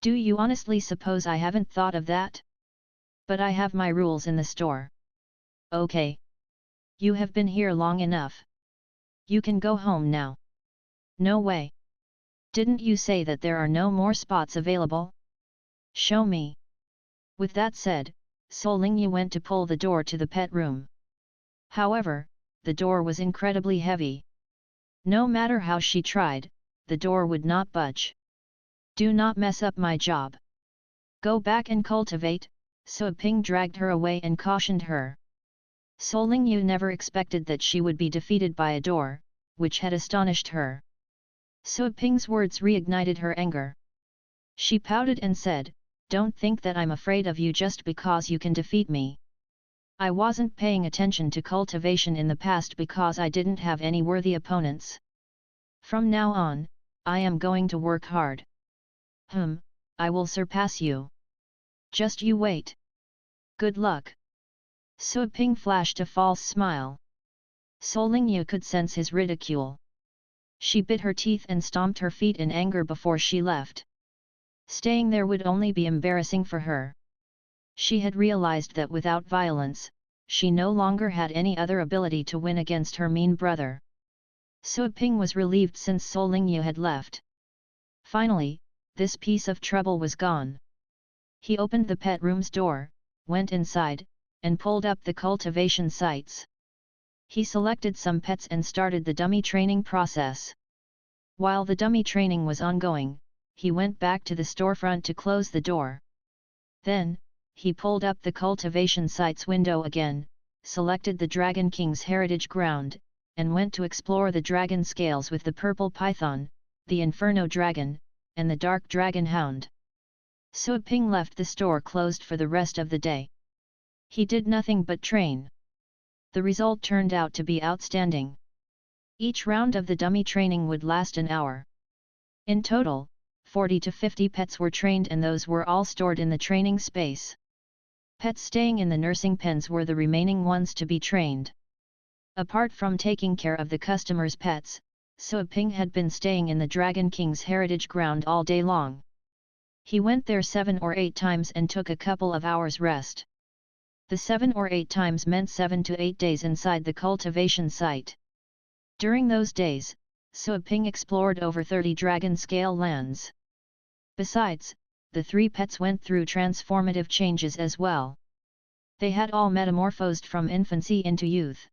"Do you honestly suppose I haven't thought of that? But I have my rules in the store." "Okay. You have been here long enough. You can go home now." "No way. Didn't you say that there are no more spots available? Show me." With that said, Sol Lingyu went to pull the door to the pet room. However, the door was incredibly heavy. No matter how she tried, the door would not budge. "Do not mess up my job. Go back and cultivate," Suaping dragged her away and cautioned her. Sol Lingyu never expected that she would be defeated by a door, which had astonished her. Suaping's words reignited her anger. She pouted and said, "Don't think that I'm afraid of you just because you can defeat me. I wasn't paying attention to cultivation in the past because I didn't have any worthy opponents. From now on, I am going to work hard. I will surpass you. Just you wait. Good luck." Suaping flashed a false smile. Sol Lingyu could sense his ridicule. She bit her teeth and stomped her feet in anger before she left. Staying there would only be embarrassing for her. She had realized that without violence, she no longer had any other ability to win against her mean brother. Suaping was relieved since Sol Lingyu had left. Finally, this piece of trouble was gone. He opened the pet room's door, went inside, and pulled up the cultivation sites. He selected some pets and started the dummy training process. While the dummy training was ongoing, he went back to the storefront to close the door. Then, he pulled up the cultivation sites window again, selected the Dragon King's heritage ground, and went to explore the dragon scales with the purple python, the inferno dragon, and the dark dragon hound. Suaping left the store closed for the rest of the day. He did nothing but train. The result turned out to be outstanding. Each round of the dummy training would last an hour. In total, 40 to 50 pets were trained and those were all stored in the training space. Pets staying in the nursing pens were the remaining ones to be trained. Apart from taking care of the customers' pets, Suaping had been staying in the Dragon King's heritage ground all day long. He went there 7 or 8 times and took a couple of hours rest. The 7 or 8 times meant 7 to 8 days inside the cultivation site. During those days, Suaping explored over 30 dragon scale lands. Besides, the 3 pets went through transformative changes as well. They had all metamorphosed from infancy into youth.